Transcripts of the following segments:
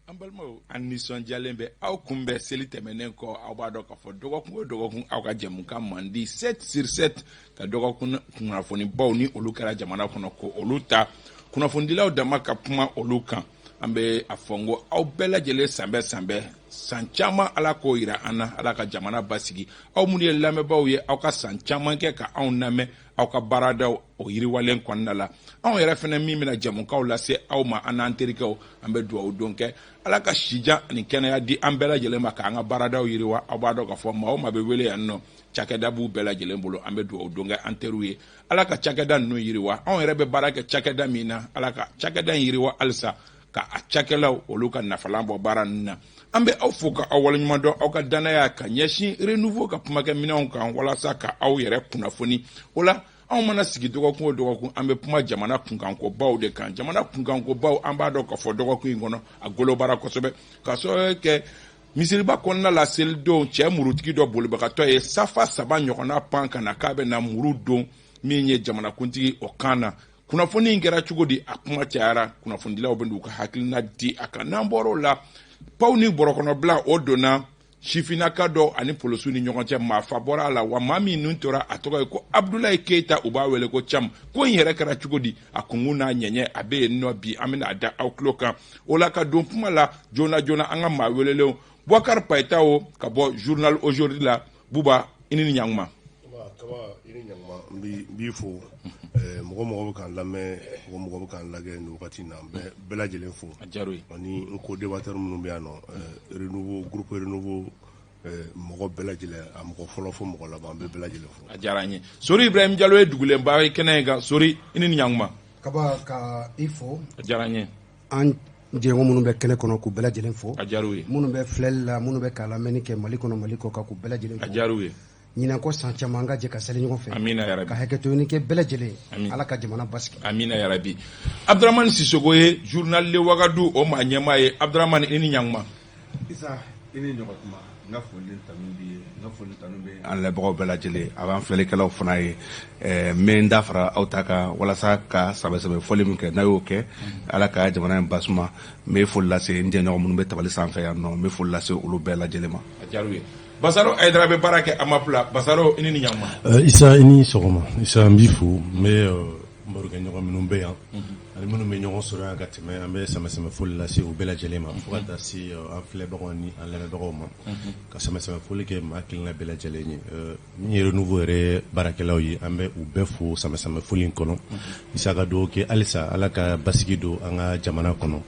Ambalmo Anison Jalembe au kumbe seli temenen ko awbado ka fo dogokun aw ka jamuka mandi 7 sur 7 ka dogokun kunafoni bawni olu kala jamana kono ko oluta kunafondilaw dama ka kuma olu kan ambe afongo aw bela jele sambe sanchama ala ko ira ana ala ka jamana basigi aw mun ye lamɛbaaw ye aw ka sanchama ke ka aw name aw ka baradaw o yiriwalen kɔnɔna la anw yɛrɛ fɛnɛ min bɛna jamukaw lase aw ma an n'an terikɛw an bɛ dugawu don kɛ ala ka sija ni kɛnɛya di an bɛɛ lajɛlen ma k'an ka baradaw yiriwa aw b'a dɔn k'a fɔ maa o maa bɛ wele yan nɔ cakɛda b'u bɛɛ lajɛlen bolo an bɛ dugawu don kɛ an teriw ye ala ka cakɛda ninnu yiriwa anw yɛrɛ bɛ baara kɛ cakɛda min na ala ka cakɛda in yiriwa halisa ka a cakɛlaw olu ka nafalan bɔ baara ninnu na an bɛ aw fo ka aw waleɲuman dɔn aw ka danaya ka ɲɛsin renouveau ka kumakɛminɛnw kan walasa ka aw yɛrɛ kunnafoni o la anw mana sigi dɔgɔkun o dɔgɔkun an bɛ kuma jamana kunkankobaw de kan jamana kunkankobaw an b'a dɔn k'a fɔ dɔgɔkun in kɔnɔ a golobara kosɛbɛ ka sababu kɛ misiriba kɔnɔna la selidenw cɛ murutigi dɔ bolibagatɔ ye safa 3 ɲɔgɔnna pan ka na k'a bɛ na muru don min ye jamanakuntigi o kan na kunnafoni in kɛra cogo di a kuma cayara kunnafonidilaw bɛ n'u ka hakilina di a kan n'an bɔra o la paw ni bɔrɔkɔnɔbila o donna sifinaka dɔ ani polisiw ni ɲɔgɔn cɛ maa fa bɔra a la wa maa min nun tora a tɔgɔ ye ko Abdoulaye Keita u b'a wele ko Cham ko in yɛrɛ kɛra cogo di a kunkun n'a ɲɛɲɛ a bɛ yen nɔ bi an bɛna a da aw tulo kan o la ka don kuma la joona an ka maa welelenw Boubacar Païta ka bɔ journal aujourd'hui la Buba i ni ɲankuma. Kaba i ni ɲankuma n b'i fo mɔgɔ bɛ k'an lamɛn mɔgɔ bɛ k'an lajɛ nin wagati in na n bɛ bɛɛ lajɛlen fo ani n ko débatteur minnu bɛ yan nɔ renouveau groupe renouveau mɔgɔ bɛɛ lajɛlen a mɔgɔ fɔlɔ fo mɔgɔ laban an bɛ bɛɛ lajɛlen fo. A diyara n ye Sori Ibrahim Jalo ye dugulenba ye kɛnɛ in kan Sori i ni ɲankuma. Kaba ka i fo. A diyara n ye. An jɛɲɔgɔn minnu bɛ kɛnɛ kɔnɔ k'u bɛɛ lajɛlen fo. A diyara u ye. Minnu bɛ filɛli la minnu bɛ k'a lamɛnni kɛ Mali kɔnɔ Mali kɔ kan k'u bɛɛ lajɛlen fo. A diyara u ye. ɲinan ko san caman an ka jɛ ka seli ɲɔgɔn fɛ. Amina ya Rabbi. Ka hakɛto ɲini kɛ bɛɛ lajɛlen. Ala ka jamana basigi. Amina ya Rabbi. Abdurrahmane Sisoko ye journal Le Wagadu o maa ɲɛmaa ye. Abdurrahmane i ni ɲankuma. Isa i ni ɲɔgɔntuma n ka foli tanu bɛ an lamɛnbagaw bɛɛ lajɛlen a b'an filɛlikɛlaw fana ye n bɛ n da fara aw ta kan walasa ka sɛbɛ fɔli min kɛ n'a y'o kɛ Ala ka jamana in basuma n bɛ foli lase n jɛɲɔgɔn minnu bɛ tabali sanfɛ yan nɔ n bɛ foli lase olu bɛɛ lajɛlen ma. A diyara u ye. Basaro Aidara bɛ baara kɛ Amapula. Basaro i ni ɲankuma. Isa i ni sɔgɔma. Isa n b'i fo n bɛ n barokɛɲɔgɔn minnu bɛ yan ani minnu bɛ ɲɔgɔn sɔrɔ yan ka tɛmɛ an bɛ sɛmɛsɛmɛ foli lase u bɛɛ lajɛlen ma fo ka taa se an filɛbagaw ni an lamɛnbagaw ma ka sɛmɛsɛmɛ foli kɛ maa hakilina bɛɛ lajɛlen ye min ye renouveau yɛrɛ baarakɛlaw ye an bɛ u bɛɛ fo sɛmɛsɛmɛ foli in kɔnɔ Isa ka dugawu kɛ halisa Ala ka basigi don an ka jamana kɔnɔ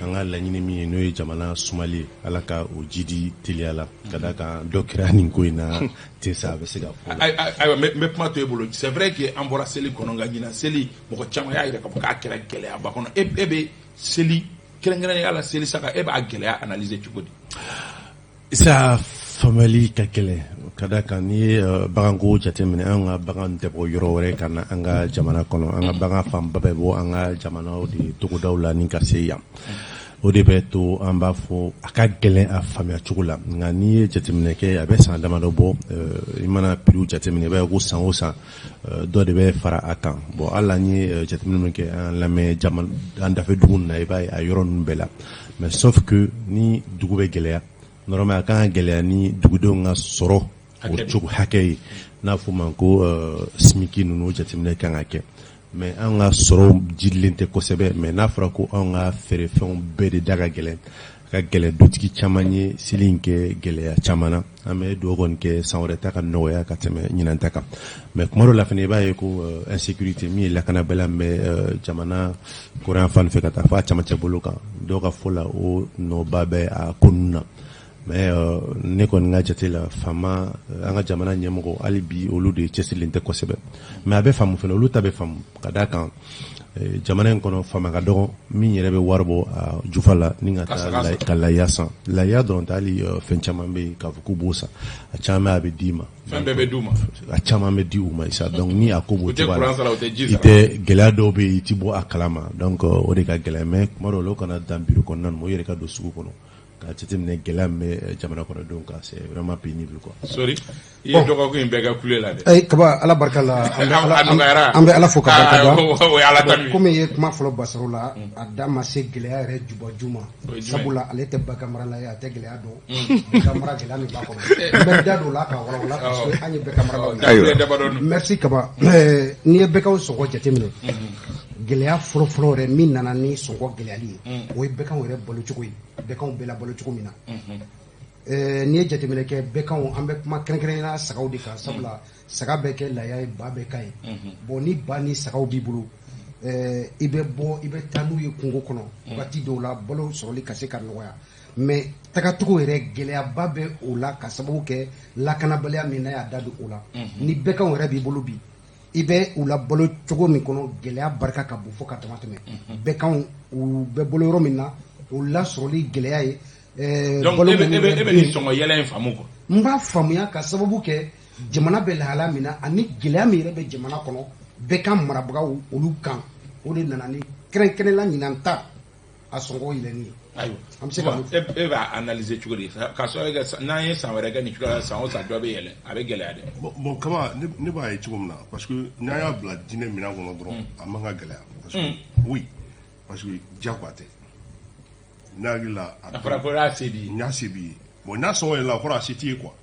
an ka laɲini min ye n'o ye jamana sumali ye Ala ka o jidi teliya la ka da kan dɔ kɛra nin ko in na ten sa a bɛ se ka fɔ. Ayiwa n bɛ kuma to e bolo c'est vrai que an bɔra seli kɔnɔ nka ɲinan seli mɔgɔ caman y'a yɛrɛ k'a fɔ k'a kɛra gɛlɛyaba kɔnɔ e bɛ seli kɛrɛnkɛrɛnnenya la seli saka e b'a gɛlɛya analyser cogo di. Isa faamuyali ka gɛlɛn ka da kan n'i ye baganko jateminɛ an ka bagan tɛ bɔ yɔrɔ wɛrɛ ka na an ka jamana kɔnɔ an ka bagan fanba bɛ bɔ an ka jamanaw de togodaw la ni ka se yan o de bɛ to an b'a fɔ a ka gɛlɛn a faamuya cogo la nka n'i ye jateminɛ kɛ a bɛ san damadɔ bɔ i mana prix jateminɛ i b'a ye ko san o san dɔ de bɛ fara a kan bon hali an ye jateminɛ min kɛ an lamɛn an dafɛ dugu ninnu na i b'a ye a yɔrɔ ninnu bɛɛ la mais sauf que ni dugu bɛ gɛlɛya normalement a kan ka gɛlɛya ni dugudenw ka sɔrɔ o cogo hakɛ ye n'a fɔ ma ko simiki ninnu jateminɛ kan ka kɛ mais an ka sɔrɔ jidilen tɛ kosɛbɛ mais n'a fɔra ko an ka feerefɛnw bɛɛ de da ka gɛlɛn dutigi caman ye seli in kɛ gɛlɛya caman na an bɛ dugawu kɔni kɛ san wɛrɛ ta ka nɔgɔya ka tɛmɛ ɲinan ta kan mais kuma dɔ la fana i b'a ye ko insécurité min ye lakanabaliya min bɛ jamana kɔrɔyan fan fɛ ka taa fɔ a camancɛ bolo kan dɔw ka fɔ la o nɔba bɛ a ko ninnu na mais ne kɔni ka jate la faama an ka jamana ɲɛmɔgɔ hali bi olu de cɛsirilen tɛ kosɛbɛ mais a bɛ faamu fana olu ta bɛ faamu ka d'a kan jamana in kɔnɔ faama ka dɔgɔ min yɛrɛ bɛ wari bɔ a jufa la ni ka taa ka lahiya san lahiya dɔrɔn tɛ hali fɛn caman bɛ yen k'a fɔ k'u b'o san a caman a bɛ d'i ma fɛn bɛɛ bɛ d'u ma a caman bɛ di u ma isa donc ni a ko b'o cogoya la i tɛ gɛlɛya dɔw bɛ yen i ti bɔ a kalama donc o de ka gɛlɛn mais kuma dɔw la o kana dan bureau kɔnɔna na o yɛrɛ ka don sugu kɔnɔ ka jateminɛ gɛlɛya min bɛ jamana kɔnɔdenw kan c'est vraiment pénible quoi. Sorry i ye dɔgɔkun in bɛɛ kɛ kule la dɛ. Kaba ala barika la an bɛ ala fo ka barika da komi ye kuma fɔlɔ Basaro la a da ma se gɛlɛya yɛrɛ jubaju ma sabula ale tɛ Bɛka marala ye a tɛ gɛlɛya dɔn Bɛka mara gɛlɛya min b'a kɔnɔ n bɛ da don la ka walawala parce que an ye Bɛka maralaw ye. Merci Kaba n'i ye Bɛkaw sɔgɔ jateminɛ gɛlɛya fɔlɔfɔlɔ yɛrɛ min nana ni sɔngɔ gɛlɛyali ye o ye Bɛkaw yɛrɛ balo cogo ye Bɛkaw bɛ la balo cogo min na n'i ye jateminɛ kɛ Bɛkaw an bɛ kuma kɛrɛnkɛrɛnnenya sagaw de kan sabula saga bɛ kɛ laya ye ba bɛ ka ye bon ni ba ni sagaw b'i bolo i bɛ taa n'u ye kungo kɔnɔ waati dɔw la balo sɔrɔli ka se ka nɔgɔya mais tagacogo yɛrɛ gɛlɛyaba bɛ o la ka sababu kɛ lakanabaliya min n'a y'a da don o la ni Bɛkaw yɛrɛ b'i bolo bi i bɛ u la balo cogo min kɔnɔ gɛlɛya barika ka bon fo ka dama tɛmɛ Bɛkaw u bɛ bolo yɔrɔ min na o lasɔrɔli gɛlɛya ye donc e bɛ nin sɔngɔ yɛlɛ in faamu quoi. N b'a faamuya ka sababu kɛ jamana bɛ lahala min na ani gɛlɛya min yɛrɛ bɛ jamana kɔnɔ Bɛka marabagaw olu kan o de nana ni kɛrɛnkɛrɛnla ɲinan ta a sɔngɔ yɛlɛni ye. Ayiwa an bɛ se ka e b'a analyser cogo di ka sɔrɔ kɛ n'an ye san wɛrɛ kɛ nin cogoya la san o san dɔ bɛ yɛlɛ a bɛ gɛlɛya dɛ. Bon Kaba ne b'a ye cogo min na parce que n'an y'a bila diinɛ minɛn kɔnɔ dɔrɔn a man ka gɛlɛya parce que oui parce que diyagoya tɛ n'a hakili la a fɔra ko y'a se b'i ye. N y'a se b'i ye bon n'a sɔngɔ yɛlɛla o kɔrɔ a se t'i ye quoi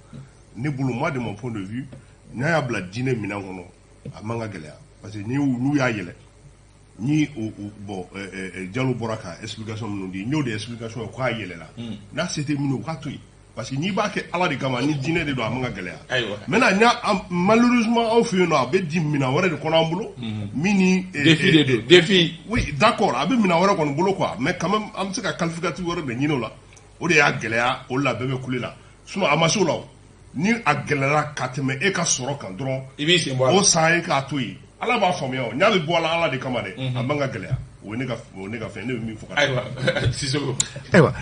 ne bolo moi de mon point de vue n'a y'a bila diinɛ minɛn kɔnɔ a man ka gɛlɛya parce que n'u y'a yɛlɛ ni bon Diallo bɔra ka explication minnu di n y'o de explication ye k'a yɛlɛla n'a se tɛ minnu u k'a to yen parce que n'i b'a kɛ ala de kama ni diinɛ de don a man ka gɛlɛya maintenant malheureusement anw fɛ yen nɔ a bɛ di minɛn wɛrɛ de kɔnɔ an bolo min ni défi de don défi oui d'accord a bɛ minɛn wɛrɛ kɔni bolo quoi mais quand même an bɛ se ka qualificatif wɛrɛ de ɲini o la o de y'a gɛlɛya o de la bɛɛ bɛ kule la sinon a ma se o la ni a gɛlɛyara ka tɛmɛ e ka sɔrɔ kan dɔrɔn i b'i sen bɔ a la o san e k'a to yen ala b'a faamuya o n y'a bɛ bɔ a la ala de kama dɛ a man ka gɛlɛya o ye ne ka fɛn ne bɛ min fɔ ka ayiwa Sisoko ayiwa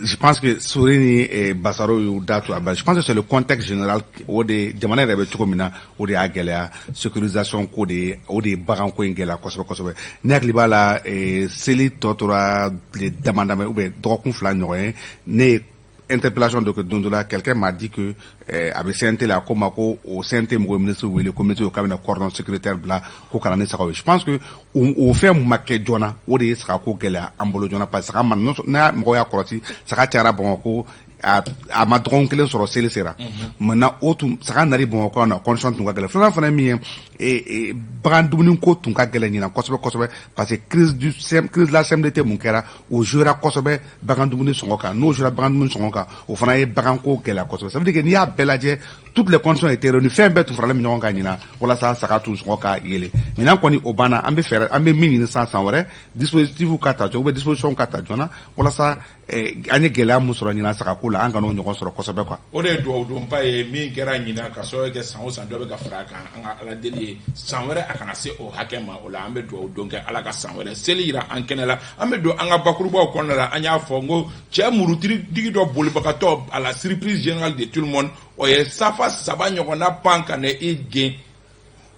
je pense que Sori ni Basaro y'u da to a bɛɛ je pense que c'est le contexte général o de jamana yɛrɛ bɛ cogo min na o de y'a gɛlɛya sécurisation ko de o de ye baganko in gɛlɛya kosɛbɛ kosɛbɛ ne hakili b'a la seli tɔ tora tile dama dama ou bien dɔgɔkun fila ɲɔgɔn ye ne ye interpellation de don dɔ la quelqu'un m'a dit que a bɛ CNT la ko ma ko o CNT mɔgɔ ministre wele ko ministre k'a bɛna cordon sécuritaire bila ko kana ni sagaw ye je pense que o fɛn ma kɛ joona o de ye sagako gɛlɛya an bolo joona parce que saga ma n'a mɔgɔ y'a kɔlɔsi saga cayara Bamakɔ a ma dɔgɔkun kelen sɔrɔ seli sera maintenant o tun saga nari Bamakɔ na condition tun ka gɛlɛn filanan fana min ye bagan dumuni ko tun ka gɛlɛn ɲinan kosɛbɛ kosɛbɛ parce que crise la CMDT mun kɛra o jouera kosɛbɛ bagan dumuni sɔngɔ kan n'o jouera bagan dumuni sɔngɔ kan o fana ye bagan ko gɛlɛya kosɛbɛ ça veut dire que n'i y'a bɛɛ lajɛ toutes les conditions étaient réunies fɛn bɛɛ tun faralen bɛ ɲɔgɔn kan ɲinan walasa saga tun sɔngɔ ka yɛlɛ ɲinan kɔni o banna an bɛ min ɲini san wɛrɛ dispositif ka ta jɔ ou bien disposition ka ta joona walasa an ye gɛlɛya mun sɔrɔ ɲinan sagako la an kana o ɲɔgɔn sɔrɔ kosɛbɛ quoi. O de ye duwawu donba ye min kɛra ɲinan ka sɔrɔ kɛ san o san dɔ bɛ ka fara a kan an ka ala deli ye san wɛrɛ a kana se o hakɛ ma o la an bɛ duwawu don kɛ ala ka san wɛrɛ seli yira an kɛnɛ la an bɛ don an ka bakurubaw kɔnɔna la an y'a fɔ n ko cɛ murutigi dɔ bolibagatɔ à la surprise générale de tout le monde o ye safa saba ɲɔgɔnna pan ka na i gɛn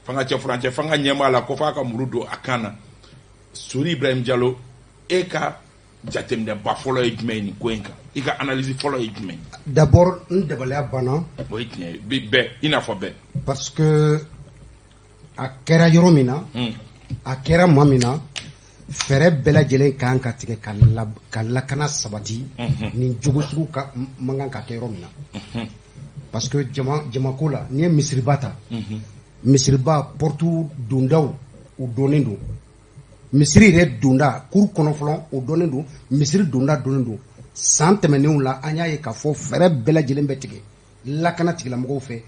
fanga cɛ furancɛ fanga ɲɛmaa la ko f'a ka muru don a kan na Sori Ibrahim Diallo e ka jateminɛ ba fɔlɔ ye jumɛn ye nin ko in kan i ka analyse fɔlɔ ye jumɛn. D'abord n dabaliya banna o ye tiɲɛ ye bɛɛ i n'a fɔ bɛɛ parce que a kɛra yɔrɔ min na a kɛra maa min na fɛɛrɛ bɛɛ lajɛlen kan ka tigɛ ka lakana sabati nin jogo sugu man kan ka kɛ yɔrɔ min na parce que jamako la n'i ye misiriba ta misiriba portu dondaw u donnen don misiri yɛrɛ donda kuru kɔnɔ fɔlɔ o donnen don misiri donda donnen don san tɛmɛnenw la an y'a ye k'a fɔ fɛɛrɛ bɛɛ lajɛlen bɛ tigɛ lakana tigilamɔgɔw fɛ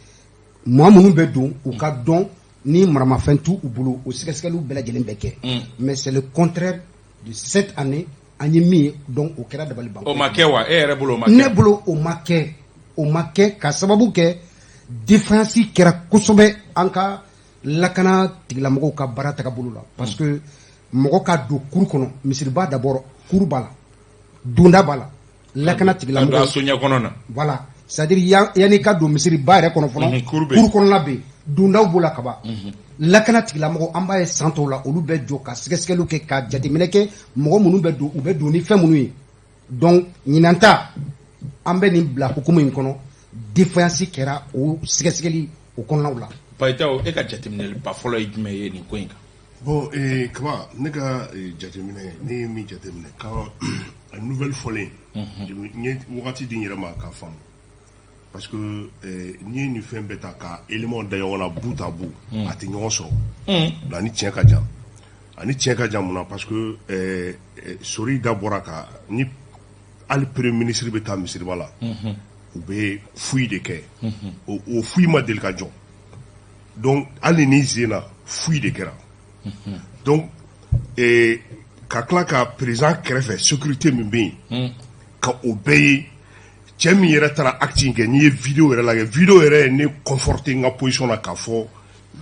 maa minnu bɛ don u ka dɔn ni maramafɛn t'u bolo o sɛgɛsɛgɛliw bɛɛ lajɛlen bɛ kɛ mais c'est le contraire de cette année an ye min ye donc o kɛra dabali ban. o ma kɛ wa e yɛrɛ bolo o ma kɛ. ne bolo o ma kɛ ka sababu kɛ différence kɛra kosɛbɛ an ka lakana tigilamɔgɔw ka baara tagabolo la parce que mɔgɔ ka don kuru kɔnɔ misiriba d'abord kuru b'a la donda b'a la lakana tigilamɔgɔw a soɲɛ kɔnɔ na voilà c'est à dire yanni ka don misiriba yɛrɛ kɔnɔ fɔlɔ kuru kɔnɔna bɛ yen dondaw b'o la ka ban lakana tigilamɔgɔ an b'a ye san tɔw la olu bɛ jɔ ka sɛgɛsɛgɛliw kɛ ka jateminɛ kɛ mɔgɔ minnu bɛ don u bɛ don ni fɛn minnu ye donc ɲinanta an bɛ nin bila hukumu in kɔnɔ défaillance kɛra o sɛgɛsɛgɛli o kɔnɔnaw la. Paitaw e ka jateminɛli ba fɔlɔ ye jumɛn ye nin ko in kan? Bon, kaba ne ka jateminɛ ne ye min jateminɛ ka a nouvelle fɔlen n ye wagati di n yɛrɛ ma k'a faamu parce que n'i ye nin fɛn bɛɛ ta ka élément da ɲɔgɔn na bout à bout a tɛ ɲɔgɔn sɔrɔ ani tiɲɛ ka jan mun na parce que sori da bɔra ka ni hali premier ministre bɛ taa misiriba la u bɛ fouille de kɛ o fouille ma deli ka jɔ donc hali ni zena fouille de kɛra donc ka tila ka président kɛrɛfɛ sécurité min bɛ yen ka o bɛɛ ye cɛ min yɛrɛ taara acte in kɛ n'i ye vidéo yɛrɛ lajɛ vidéo yɛrɛ ye ne conforté n ka position na k'a fɔ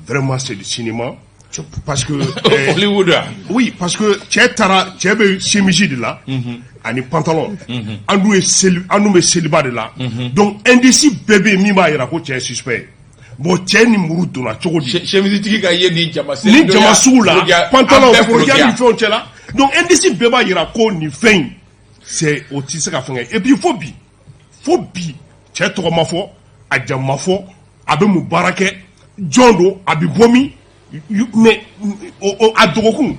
vraiment c'est du cinéma parce que Hollywood oui parce que cɛ bɛ chemise de la ani pantalon an dun bɛ seliba de la donc indice bɛɛ bɛ yen min b'a jira ko cɛ ye suspect bon cɛ ni muru donna cogo di chemise tigi ka ye ni jama sugu la pantalon forokiya ni fɛnw cɛ la donc indice bɛɛ b'a jira ko nin fɛn in c'est o tɛ se ka fɛn kɛ et puis fo bi cɛ tɔgɔ ma fɔ a jamu ma fɔ a bɛ mun baara kɛ jɔn don a bɛ bɔ min mais à dɔgɔkun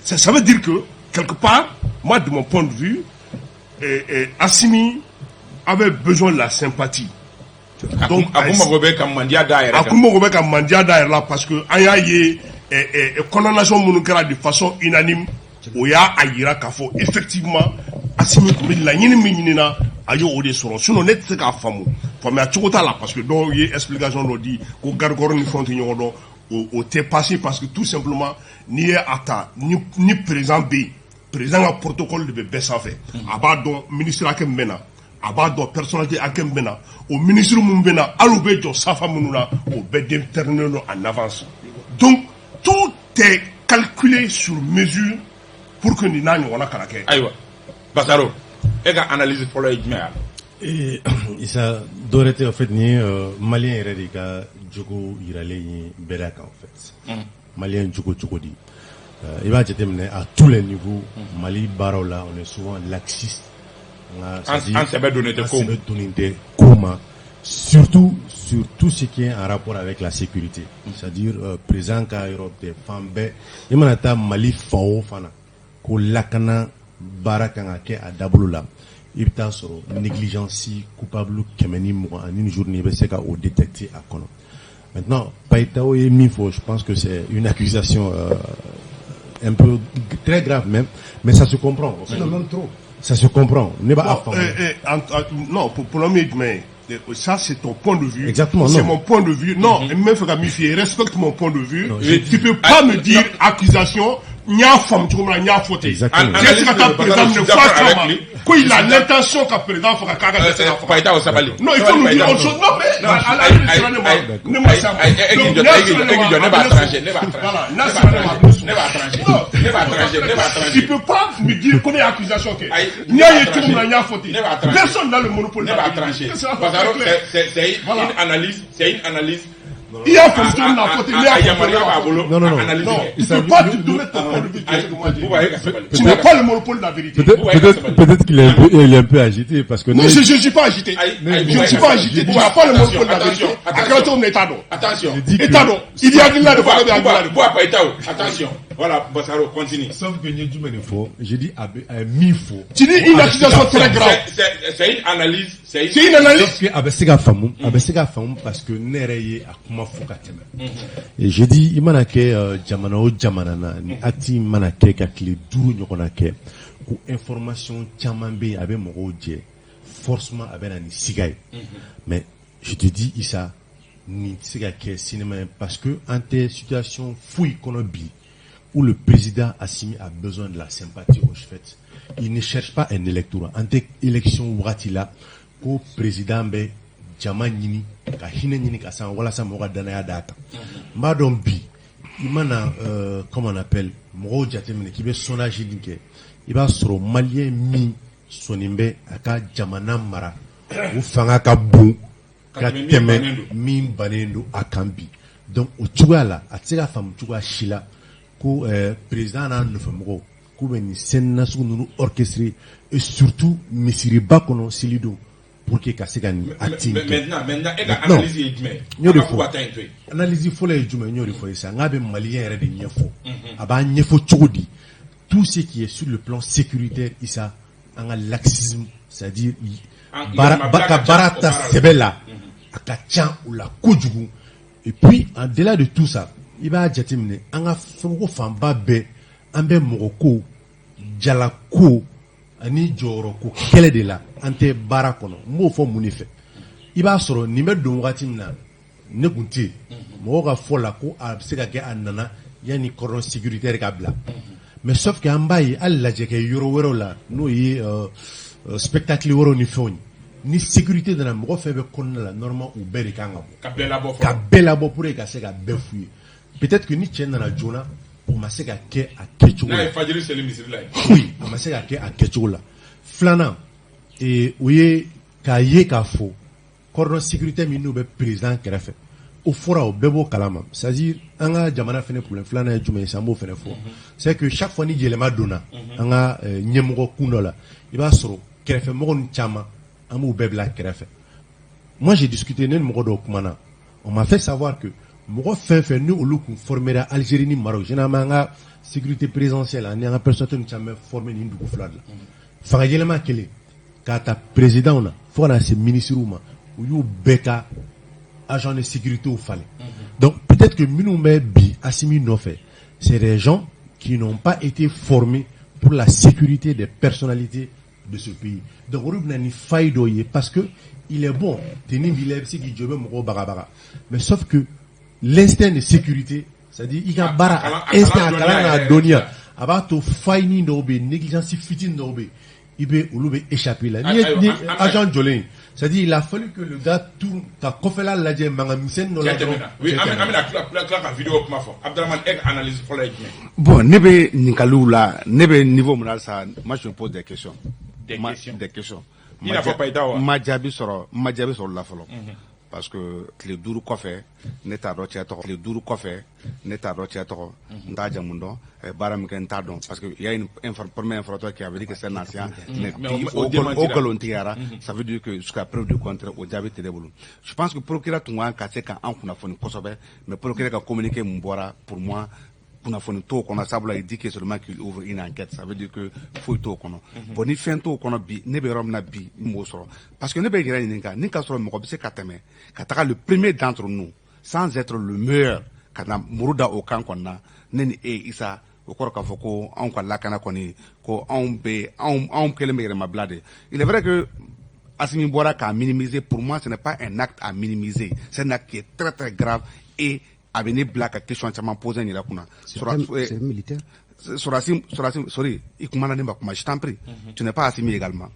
ça veut dire que quelque part moi de mon point de vue Assimi avait besoin de la sympathie donc a kun mago bɛ ka mandiya da yɛrɛ la parce que an y'a ye condamnation minnu kɛra de façon unanime o y'a jira k'a fɔ effectivement Assimi tun bɛ laɲini min ɲinina a ye o de sɔrɔ sinon ne tɛ se k'a faamuya cogo t'a la parce que dɔw ye explication dɔ di ko garde-corps ni fɛnw tɛ ɲɔgɔn dɔn o tɛ passé parce que tout simplement n'i ye a ta ni président bɛ yen président ka protocole de bɛ bɛɛ sanfɛ a b'a dɔn ministre hakɛ min bɛ na a b'a dɔn personnalité hakɛ min bɛ na o ministre minnu bɛ na hali u bɛ jɔ safa minnu na o bɛɛ déterminé don en avance donc tout est calculé sur mesure pour que nin n'a ɲɔgɔnna kana kɛ. ayiwa Basaro e ka analyse fɔlɔ ye jumɛn ye? Isa dɔ wɛrɛ tɛ en fait nin ye maliyɛn yɛrɛ de ka jogo yiralen ye bɛɛ kan en fait maliyɛn jogo cogo di i b'a jateminɛ à tous les niveaux Mali baaraw la on est souvent laxiste an sɛbɛ donnen tɛ ko ma surtout sur tout ce qui est en rapport avec la sécurité c'est-à-dire président ka yɔrɔ tɛ fan bɛɛ i mana taa Mali fan o fan na ko lakana baara kan ka kɛ a dabolo la i bɛ taa sɔrɔ négligence coupable 120 en une journée i bɛ se ka o détecter a kɔnɔ. Maintenant, Paitao et Mifo, je pense que c'est une accusation un peu très grave même, mais ça se comprend. En fait. Même trop. Ça se comprend. Non, pour l'homme, mais ça c'est ton point de vue. Exactement. C'est mon point de vue. Non, même faut que respecte mon point de vue. Non, tu peux pas me dire accusation. Nya femme tu comprends nya faute. Exactement. Qu'est-ce que ta président ne voit pas quoi il a l'intention qu'à président faut qu'à Paitao Sabali. Non, il faut nous dire autre chose. Non mais à la ne me ça. Tu peux pas me dire qu'on est accusation que nya tu comprends nya faute. Personne n'a le monopole. C'est une analyse. Il y a comme tout la faute. Non. Tu ne peux pas te donner ton point de vue. Tu n'as pas le monopole de la vérité. Peut-être qu'il est un peu agité parce que. Non, je ne suis pas agité. Je ne suis pas agité. Tu n'as pas le monopole de la vérité. Attention. Il y a de la attention. Voilà, Bassaro, continue. Sauf que je dis à mi-faux. Tu dis une accusation très grave. C'est une analyse. C'est une analyse. Sauf que avec ces fameux parce que Nereye a comment faut qu'à et je dis il m'a que jamana o jamana na ni ati mana ke ka kile duru nyokona ke ku information chamambe avec mo je forcément avec na ni sigay mais je te dis Issa ni siga ke cinéma parce que en tes situations fouille qu'on bi où le président Assimi a besoin de la sympathie au fait il ne cherche pas un électorat en tes élection watila ko président be jama ñini ka hine ñini ka san wala sa moga danaya data mba don bi imana comment on appelle mo jatemene ki be sondage dinke iba soro malien mi sonimbe aka jamana mara u fanga ka bon ka teme min banendo akambi donc o tugala a tsega fam tuga shila ko président na no famo k'u bɛ nin scène nasugu ninnu orchestré et surtout misiriba kɔnɔ seli don pour que ka se ka nin acte in kɛ. Maintenant e ka analyse ye jumɛn ye? N y'o de fɔ. Analyse fɔlɔ ye jumɛn ye? N y'o de fɔ sisan. N k'a bɛ maliyɛn yɛrɛ de ɲɛfɔ. A b'a ɲɛfɔ cogo di? Tout ce qui est sur le plan sécuritaire Issa, an ka laxisme, c'est-à-dire ka baara ta sɛbɛ la a ka ca o la kojugu. Et puis en delà de tout ça, i b'a jateminɛ an ka fɛn ko fanba bɛɛ an bɛ mɔgɔ ko jala ko ani jɔyɔrɔ ko kɛlɛ de la an tɛ baara kɔnɔ. N b'o fɔ mun de fɛ? I b'a sɔrɔ nin bɛ don wagati min na ne kun tɛ yen mɔgɔw ka fɔ la ko a bɛ se ka kɛ a nana yanni cordon sécuritaire ka bila. Mais sauf que an b'a ye hali lajɛ kɛ yɔrɔ wɛrɛw la n'o ye spectacle wɛrɛw ni fɛnw ye ni sécurité nana mɔgɔ fɛn bɛ kɔnɔna la normalement u bɛɛ de kan ka bɔ ka bɛɛ labɔ pour que ka se ka bɛɛ f'u ye. Peut-être que ni cɛ nana joona o ma se ka kɛ a kɛcogo la. N'a ye fajiri seli misiri la ye. Oui, a ma se ka kɛ a kɛcogo la. Filanan o ye k'a ye k'a fɔ cordon sécurité min n'o bɛ président kɛrɛfɛ o fɔra o bɛɛ b'o kalama. C'est-à-dire an ka jamana fɛnɛ problème filanan ye jumɛn ye an b'o fɛnɛ fɔ. C'est que chaque fois ni yɛlɛma donna an ka ɲɛmɔgɔ kun dɔ la i b'a sɔrɔ kɛrɛfɛmɔgɔ ninnu caman an b'u bɛɛ bila kɛrɛfɛ. Moi j'ai discuté ne ni mɔgɔ dɔw kumana on m'a fait savoir que mɔgɔ fɛn fɛn ni olu kun formera Algérie ni Maroc généralement an ka sécurité présidentielle ani an ka personnalité ninnu caman formé nin dugu fila de la. Fanga yɛlɛma kelen k'a ta président na fo ka na se ministres ma u y'u bɛɛ ka agents de sécurité au fallait. Donc peut-être que minnu bɛ bi Assimi nɔfɛ c'est des gens qui n'ont pas été formés pour la sécurité des personnalités de ce pays. Donc olu bɛna ni faille dɔ ye parce que il est bon tenir bila bɛ se k'i jɔ bɛ mɔgɔw bagabaga mais sauf que l'instinct de sécurité c'est-à-dire i ka baara instinct a kalan n'a dɔnniya a b'a to faille ni dɔw bɛ yen négligence fitinin dɔw bɛ yen i bɛ olu bɛ échapper la ni agent jɔlen c'est-à-dire il a fallu que le gars tourne ka kɔfɛla lajɛ mankan misɛnnin dɔ la dɔrɔn. Oui an bɛna tila ka vidéo kuma fɔ Abdraman e ka analyse fɔlɔ ye jumɛn? Bon ne bɛ ɲininkaliw la ne bɛ niveau min na sa moi je me pose des questions. Des questions. I n'a fɔ Payita wa? Ma jaabi sɔrɔ la fɔlɔ. Parce que tile 5 kɔfɛ ne t'a dɔn cɛ tɔgɔ. Tile 5 kɔfɛ ne t'a dɔn cɛ tɔgɔ. N t'a jamu dɔn baara min kɛ n t'a dɔn parce que il y a une première information qui avait dit que c'est un ancien mais au galon tigɛra ça veut dire que jusqu'à preuve du contraire o jaabi tɛ ne bolo. Je pense que procureur tun kan ka se ka an kunnafoni kosɛbɛ mais procureur ka communiqué mun bɔra pour moi kunnafoni t'o kɔnɔ sabula il dit que seulement qu'il ouvre une enquête ça veut dire que foyi t'o kɔnɔ bon ni fɛn t'o kɔnɔ bi ne bɛ yɔrɔ min na bi n b'o sɔrɔ parce que ne bɛ yɛrɛ ɲininka ni ka sɔrɔ mɔgɔ bɛ se ka tɛmɛ ka taga le premier d'entre nous sans être le meilleur ka na muru da o kan kɔnɔna ne ni e Issa o kɔrɔ k'a fɔ ko anw ka lakana kɔni ko anw kɛlen bɛ yɛrɛmabila de il est vrai que Assimi bɔra k'a minimiser pour moi ce n'est pas un acte à minimiser c'est un acte qui est très très grave et a bɛ ne bila ka question caman poser n yɛrɛ kunna. C'est militaire. Sorry, i kumana ne ma kuma, je t'en prie. Tu n'es pas Assimi également.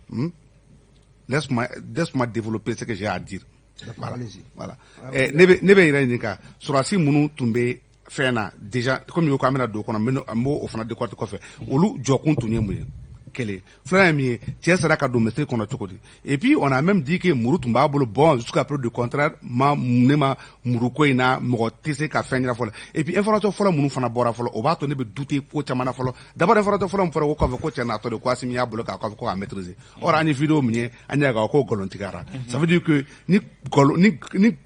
Laisse-moi développer ce que j'ai à dire. Voilà. Ne bɛ yɛrɛ ɲininka Sorasi minnu tun bɛ fɛn na déjà comme y'o ko an bɛna don o kɔnɔ an b'o o fana décortiquer kɔfɛ olu jɔkun tun ye mun ye kelen filanan ye min ye cɛ sera ka don misiri kɔnɔ cogo di et puis on a même dit que muru tun b'a bolo bon jusqu'à preuve du contraire ne ma muru ko in na mɔgɔ tɛ se ka fɛn yira fɔlɔ et puis information fɔlɔ minnu fana bɔra fɔlɔ o b'a to ne bɛ douter ko caman na fɔlɔ d'abord information fɔlɔ min fɔra ko kɔfɛ ko cɛ natɔ de ko Assimi y'a bolo k'a kɔfɛ ko k'a maîtriser or an ye vidéo min ye an y'a k'a ko nkalon tigɛra ça veut dire que ni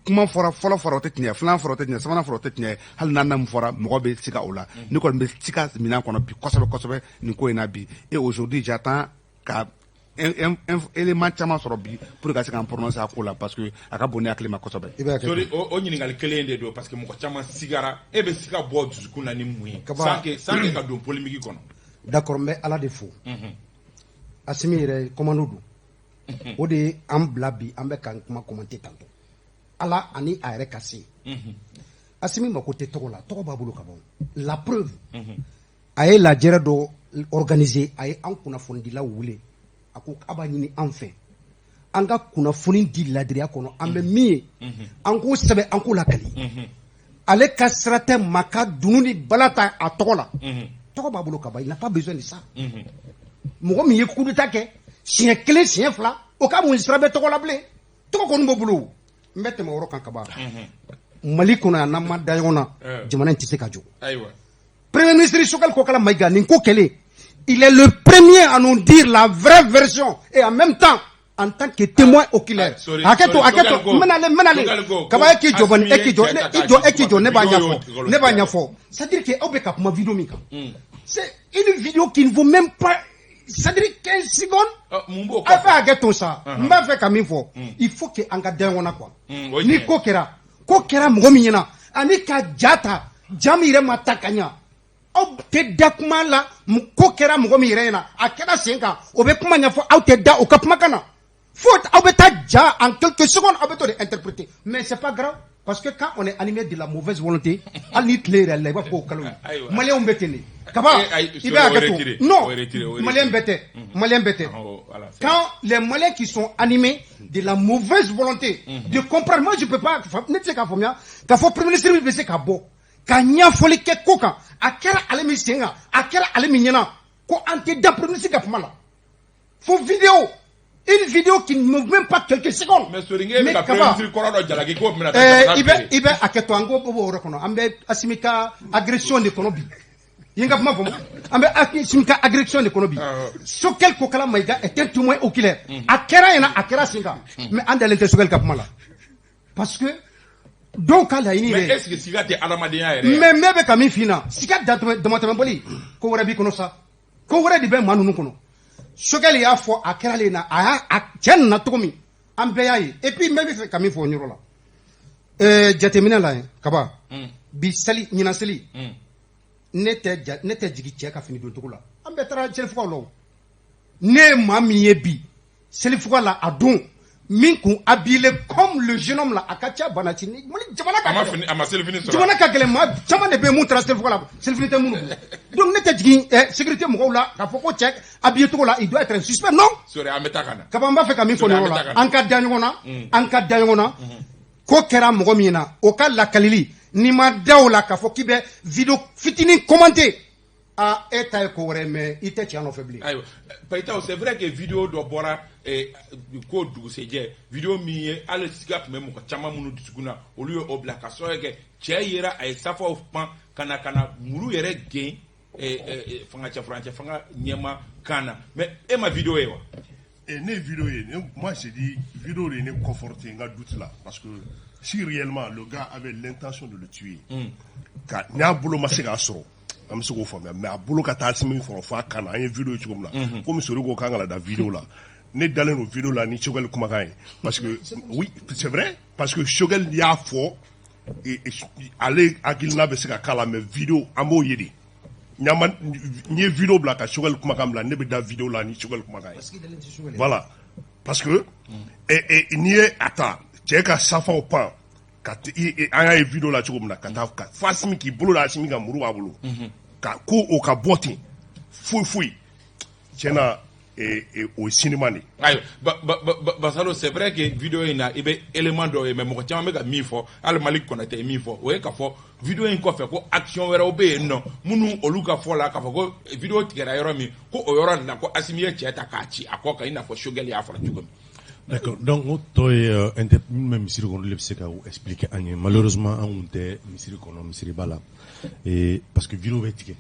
kuma fɔra fɔlɔ fɔra o tɛ tiɲɛ filanan fɔra o tɛ tiɲɛ sabanan fɔra o tɛ tiɲɛ hali naaninan min fɔra mɔgɔ bɛ sika o la ne kɔni bɛ sika minɛn kɔnɔ bi kosɛbɛ nin ko in na bi et aujourd'hui j'attends ka élément caman sɔrɔ bi pour ka se k'an prononcer a ko la parce que a ka bon ne hakili ma kosɛbɛ. Sori o ɲininkali kelen de don parce que mɔgɔ caman sigara e bɛ se ka bɔ dusukun na ni mun ye sans que ka don polémique kɔnɔ. D'accord n bɛ Ala de fo Assimi yɛrɛ commando don o de ye an bila bi an bɛ ka kuma commenter tantôt Ala ani a yɛrɛ ka se Assimi mako tɛ tɔgɔ la tɔgɔ b'a bolo ka ban la preuve a ye lajɛrɛ dɔ organiser a ye an kunnafonidilaw wele a ko a b'a ɲini an fɛ an ka kunnafoni di ladiriya kɔnɔ an bɛ min ye an k'o sɛbɛn an k'o lakali ale ka sira tɛ maa ka dunu ni bala ta a tɔgɔ la tɔgɔ b'a bolo ka ban il n'a pas besoin de ça mɔgɔ min ye coup d'état kɛ siɲɛ kelen siɲɛ fila o ka mun sira bɛ tɔgɔ la bilen tɔgɔ kɔni b'o bolo n bɛ tɛmɛ o yɔrɔ kan ka ban Mali kɔnɔ yan n'an ma da ɲɔgɔn na jamana in tɛ se ka jɔ premier ministre Sokɛli ko kala Mayiga nin ko kɛlen il est le premier à nous dire la vraie version et en même temps en tant que témoin oculaire. Aketo menale kaba ekijo bon ekijo ne ba nyafo. C'est-à-dire que obeka ma vidéo mika. C'est une vidéo qui ne vaut même pas, c'est-à-dire 15 secondes. Après aketo ça, mba fait comme il faut que anga denona quoi. Ni kokera mgominyana ani ka jata jamire matakanya. Te da kuma la ko kɛra mɔgɔ min yɛrɛ ɲɛna a kɛra sen kan o bɛ kuma ɲɛfɔ aw tɛ da o ka kuma kan na fo aw bɛ taa ja en quelques secondes aw bɛ to de interpréter mais c'est pas grave parce que quand on est animé de la mauvaise volonté hali ni tile yɛrɛ la i b'a fɔ ko kalo maliyɛnw bɛ ten de kaba i bɛ hakɛ to non maliyɛn bɛɛ tɛ quand les Maliens qui sont animés de la mauvaise volonté de comprendre moi je peux pas ne tɛ se k'a faamuya k'a fɔ premier ministre bɛ se ka bɔ ka ɲɛfɔli kɛ ko kan a kɛra ale min sen kan a kɛra ale min ɲɛna ko an tɛ da premier ministre ka kuma la fo vidéo une vidéo qui ne vaut même pas quelques secondes. Mais kaba i bɛ a kɛ to an ko bɔ o yɔrɔ kɔnɔ an bɛ Asimi ka agression de kɔnɔ bi i ye n ka kuma faamu an bɛ Asimi ka agression de kɔnɔ bi Choguel Kokala Maïga est un témoin oculaire a kɛra yen na a kɛra sen kan mais an dalen tɛ Choguel ka kuma la parce que donc quand la mais est-ce que siga te adamadenya yɛrɛ mais bɛ ka min f'i na siga damatɛmɛbɔli ko wɛrɛ b'i kɔnɔ sa ko wɛrɛ de bɛ maa ninnu kɔnɔ Choguel y'a fɔ a kɛra ale na a cɛ nana cogo min an bɛɛ y'a ye et puis bɛ fɛ ka min fɔ o yɔrɔ la jateminɛ la kaba bi seli ɲinan seli ne tɛ jigi cɛ ka fini don cogo la an bɛɛ taara selifugaw la ne ye maa min ye bi selifuga la a don min kun habillé comme le jeune homme là a ka ca banaci ni jamana ka jamana ka gɛlɛn maa caman de bɛ mun taara selifuga la selifini tɛ minnu donc ne tɛ jigin sécurité mɔgɔw la k'a fɔ ko cɛ habillé cogo la il doit être suspect non kaba n b'a fɛ ka min fɔ nin yɔrɔ la an ka da ɲɔgɔn na ko kɛra mɔgɔ min na o ka lakalili n'i ma da o la k'a fɔ k'i bɛ vidéo fitinin commenter ah e ta ye ko wɛrɛ mais i tɛ tiɲɛ nɔfɛ bilen. ayiwa Payitaw c'est vrai que vidéo dɔ bɔra ko dugusɛjɛ vidéo min ye hali siga tun bɛ mɔgɔ caman minnu dusukun na olu ye o bila ka sɔrɔ kɛ cɛ yera a ye safaw pan ka na muru yɛrɛ gɛn fanga cɛfurancɛ fanga ɲɛma kan na mais e ma vidéo ye wa. Ne vidéo ye moi j'ai dit vidéo de ne conforté n ka doute la parce que si réellement le gars avait l'intention de le tuer ka n'a bolo ma se k'a sɔrɔ an bɛ se k'o faamuya mais a bolo ka taa Asimi sɔrɔ f'a kan na an ye vidéo ye cogo min na komi Sori ko k'an kana da vidéo la ne dalen don vidéo la ni Choguel kumakan ye parce que oui c'est vrai parce que Choguel y'a fɔ ale hakilina bɛ se ka k'a la mais vidéo an b'o ye de n ye vidéo bila ka Choguel kumakan bila ne bɛ da vidéo la ni Choguel kumakan ye voilà parce que n'i ye a ta cɛ ka safaw pan ka an y'a ye vidéo la cogo min na ka taa fo Asimi k'i bolo da Asimi ka muru b'a bolo ka ko o ka bɔ ten foyi tiɲɛ na o ye cinéma de. ayiwa Basalo c'est vrai que vidéo in na i bɛ élément dɔw ye mais mɔgɔ caman bɛ ka min fɔ hali Malik Konate ye min fɔ o ye k'a fɔ vidéo in kɔfɛ ko action wɛrɛw bɛ yen nɔ minnu olu ka fɔ la k'a fɔ ko vidéo tigɛra yɔrɔ min ko o yɔrɔ nin na ko Asimi ye cɛ ta k'a ci a kɔ kan i n'a fɔ Choguel y'a fɔra cogo min. D'accord. Donc, on doit même misiri kono le se ka expliquer anye. Malheureusement, on tɛ misiri kono misiri bala. Et parce que vidéo bɛ tigɛ.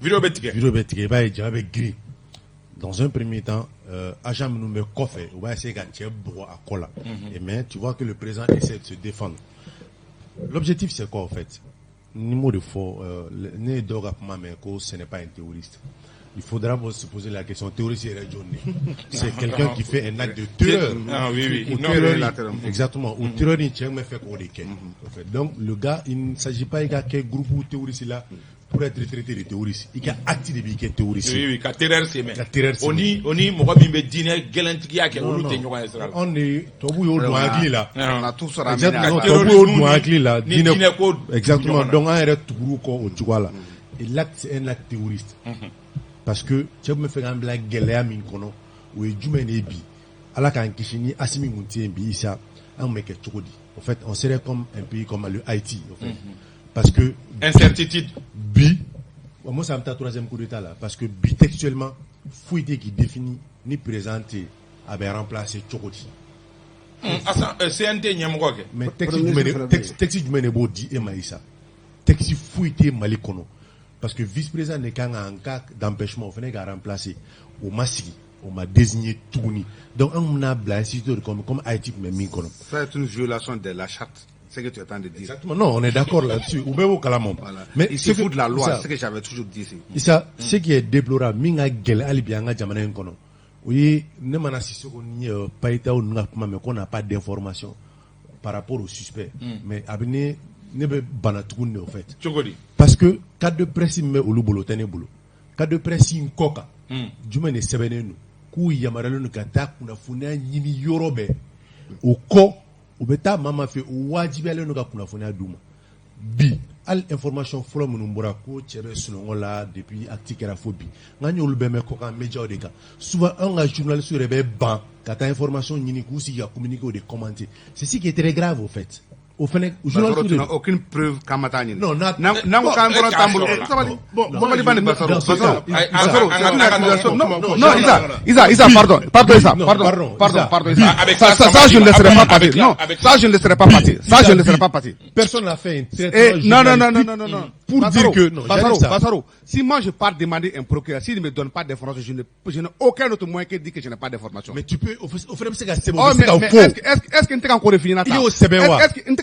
Vidéo bɛ tigɛ. Ba ye jaba bɛ giri. Dans un premier temps, agent minnu bɛ kɔfɛ, on va essayer ka cɛ bugɔ a kɔ la. Et mais tu vois que le président essaie de se défendre. L'objectif c'est quoi en fait? Ni mot de faux, ne dɔw ka kuma mais ko ce n'est pas un terroriste. Il faudra se poser la question. Terroriste c'est quelqu'un qui fait un acte de terreur. Ah oui. Exactement. Ou terroriste, donc le gars, il ne s'agit pas de quel groupe terroriste là pour être traité de terroriste. Il y a acte de biquet terroriste. Oui, terreur c'est même. On y moi bimbe dîner galantikia qui on est tobu yo douagli là. On a tout ça. Exactement. Tobu yo douagli là. Exactement. Donc on est tout ko au Tchouala. Et l'acte c'est un acte terroriste. Parce que tu me fais un blague gɛlɛya min kɔnɔ o ye jumɛn de bi ala k'an kisi ni Asimi kun tɛ yen bi isa an bɛ kɛ cogo di en fait on serait comme un pays comme le Haïti en fait parce que incertitude bi moi ça me t'a troisième coup d'état là parce que bi textuellement foyi tɛ qui définit ni présenté a bɛ remplacer cogo di CNT ɲɛmɔgɔ kɛ mais texte jumɛn de b'o di e ma isa texte foyi tɛ Mali kɔnɔ parce que vice-président n'est qu'un cas d'empêchement au fait qu'à remplacer au massi on m'a désigné Touni donc on a blasé comme Haïti mais Minkono. C'est une violation de la charte. C'est ce que tu es en train de dire. Exactement. Non, on est d'accord là-dessus. Ou bien au Calamon. Voilà. Mais il se fout de la loi, c'est ce que j'avais toujours dit. Ça, ce qui est déplorable, minga gel alibianga jamana nkono. Oui, ne mana sisoko ni paita ou nga mais qu'on n'a pas d'information par rapport au suspect. Mais abine ne be banatukunde au fait. Parce que cadre de presse me olu bolo tene bolo. Cadre de presse nkoka. Juma ne sebenenu. Ku yamaralo no kata kuna funa nyini yorobe. Uko ubeta mama fe wajibi ale no ka kuna funa duma. Bi al information folo munumbura ko chere sunongo la depuis actique phobie ngani ulbe me ko kan media de ka souvent un journaliste rebe ban kata information nyini ku si ya communiquer ou de commenter c'est ce qui est très grave au fait au fait journaliste tu n'as aucune preuve kamatani non na ko kan folo tambulo bon bani basaro non Isa pardon ça je ne laisserai pas passer non ça je ne laisserai pas passer personne n'a fait non pour dire que non Basaro si moi je pars demander un procureur s'il ne me donne pas d'information je n'ai aucun autre moyen que de dire que je n'ai pas d'information mais tu peux au fait c'est que bon est-ce que tu encore fini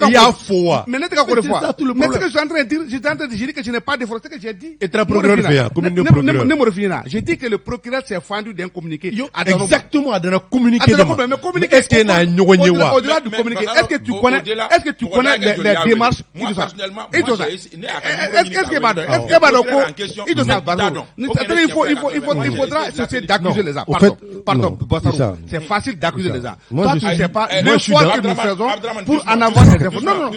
il y a faux mais n'est-ce encore fois mais ce que je suis en train de dire je dis que je n'ai pas d'information c'est que j'ai dit et tra procureur fait comme une procureur ne me reviens je dis que le procureur s'est fendu d'un communiqué exactement à d'un communiqué est-ce qu'il y a un au-delà du communiqué est-ce que tu connais les démarches est-ce que il faudra cesser d'accuser les gens pardon c'est facile d'accuser les gens toi tu ne sais pas l'effort que nous faisons pour en avoir des infos non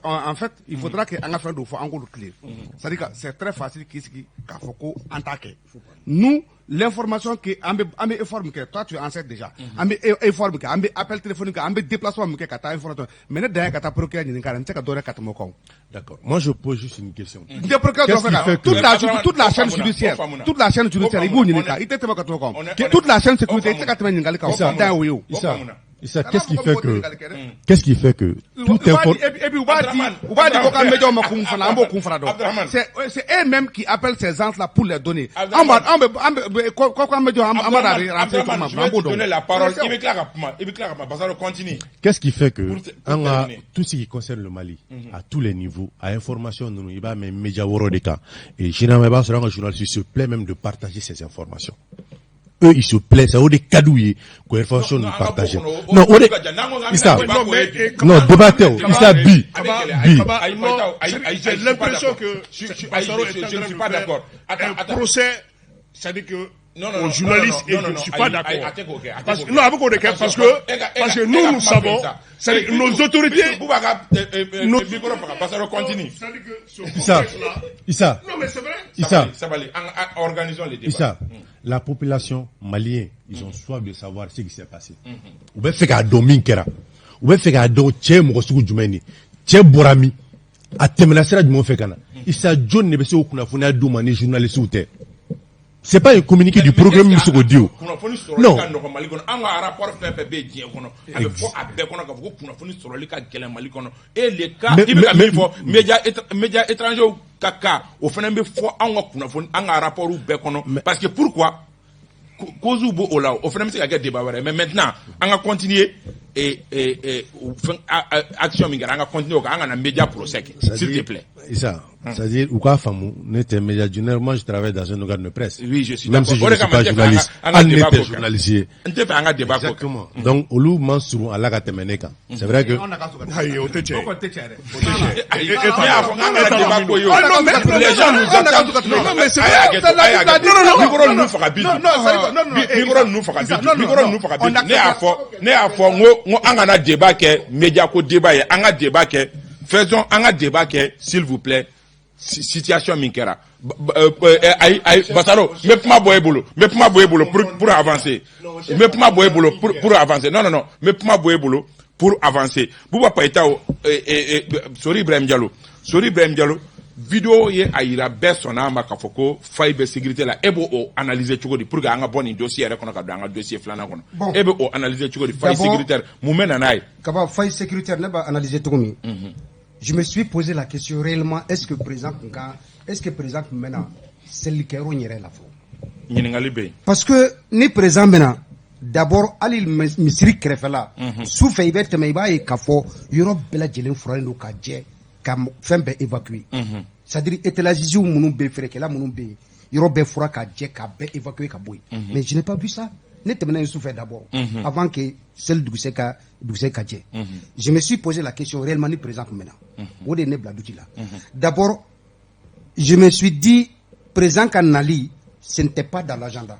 en fait il faudra que en fin de fois encore clair c'est-à-dire que c'est très facile qu'a foko attaquer nous l'information que ambe informe que toi tu enseignes déjà ambe informe que ambe appel téléphonique ambe déplacement que ta information mais ne derrière que ta procureur ni ka nteka dore ka tomoko. D'accord, moi je pose juste une question. Toute la chaîne judiciaire il bou ni ka itete ka tomoko toute la chaîne sécurité iteka teme ni ka ça oui Issa, qu'est-ce qui fait que tout c'est eux-mêmes qui appellent ces gens-là pour les donner. Qu'est-ce qui fait que tout ce qui concerne le Mali à tous les niveaux à information nous il va même média woro de cas et généralement sur un journaliste se plaît même de partager ces informations. Eux, ils se plaisent, ça, des cadouilles, qu'on information nous partage. Non, non, débattez, j'ai l'impression que je ne suis pas d'accord. Un procès, c'est-à-dire que, aux journalistes, et je ne suis pas d'accord. Parce que nous savons, c'est nos autorités, Issa, non, mais c'est vrai. Organisons les débats. Issa, la population malienne, ils ont soif de savoir ce qui s'est passé. Ou bien fait qu'à Dominkera, ou bien fait qu'à Do Tché Mokosuku Djoumeni, Tché Borami, à Temenasera du Monfekana. Issa John Nebese ou Kunafuna Doumani, journaliste ou Té. C'est pas un communiqué du programme Moussoukodio. Non. Et les cas, médias étrangers au caca, au phénomène fort en rapport au bécono. Parce que pourquoi? Kozubo Ola, au phénomène c'est qu'il débat. Mais maintenant, on va continuer et action mingara, on va continuer on a un média procès, s'il te plaît. Ça, c'est-à-dire, ou quoi, Famou, n'était média journal, moi je travaille dans un organe de presse. Oui, je suis même si je ne suis pas journaliste. On était journaliste. Exactement. Donc, Oulu Mansourou, Allah a temeneka. C'est vrai que. Les gens nous attendent. Non, mais c'est vrai. Faisons un débat s'il vous plaît, situation Minkera. Basaro, mais pas boyebolo pour avancer. Mais pas boyebolo pour avancer. Non, mais pas boyebolo pour avancer. Bouba Paita, sorry Ibrahim Diallo, vidéo ye aira besona makafoko faille sécurité la ebo analyser chukodi pour ga nga boni dossier rekono ka nga dossier flana kono ebo analyser chukodi faille sécuritaire mu menanay kaba faille sécuritaire ne ba analyser tukumi je me suis posé la question réellement, est-ce que président maintenant c'est le kéro nyere la fo. Parce que ni président maintenant d'abord ali misiri krefela sous fait ibet me ba e kafo yoro bela jelen froid no ka je kam fembe évacuer. C'est-à-dire étalagisiu munu be frekela munu be yoro be froid ka je ka be évacuer ka boy. Mais je n'ai pas vu ça. Ne te sous fait d'abord avant que celle du Seka je me suis posé la question réellement ni présent maintenant où est Nebladouti là. D'abord je me suis dit présent Kanali ce n'était pas dans l'agenda.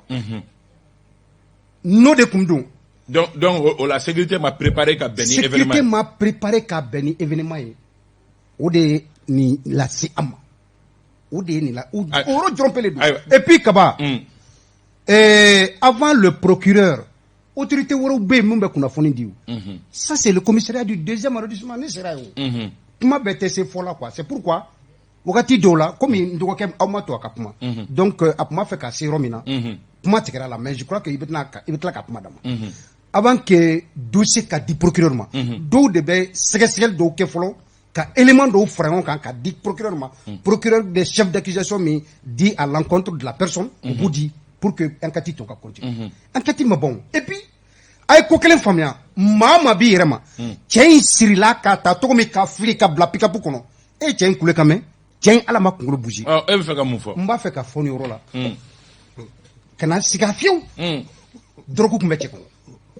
Non de Koumdou. Donc la sécurité m'a préparé qu'à béni événement. Sécurité m'a préparé qu'à béni événement. Où est ni la CAM. Où est ni la où tromper les deux. Et puis Kaba. Avant le procureur, autorité Worobe Mumba Kunafoni Diou. Ça, c'est le commissariat du 2e arrondissement. C'est pourquoi, Wakati Dola, comme il doit qu'à Amato à Kapuma. Donc, Apuma fait qu'à Siromina. Puma tekera la mais je crois qu'il va la Kapuma dama. Avant que dossier qu'a dit procureur, d'où de bé, c'est d'où que follow, qu'à élément d'où frère, qu'a dit procureur, procureur des chefs d'accusation, mais dit à l'encontre de la personne, au bout dit. Pour que enquête ton continue. Enquête ma bon. Et puis ay ko kelen famia mama bi rema. Tien sirila ka ta to mi ka fili ka bla pika pour kono. E tien kule kame. Tien ala ma kungolo bougie. Ah, e fait ka mon fo. Mba fait ka foni rola. Kana siga fiu. Drogu ku meche ko.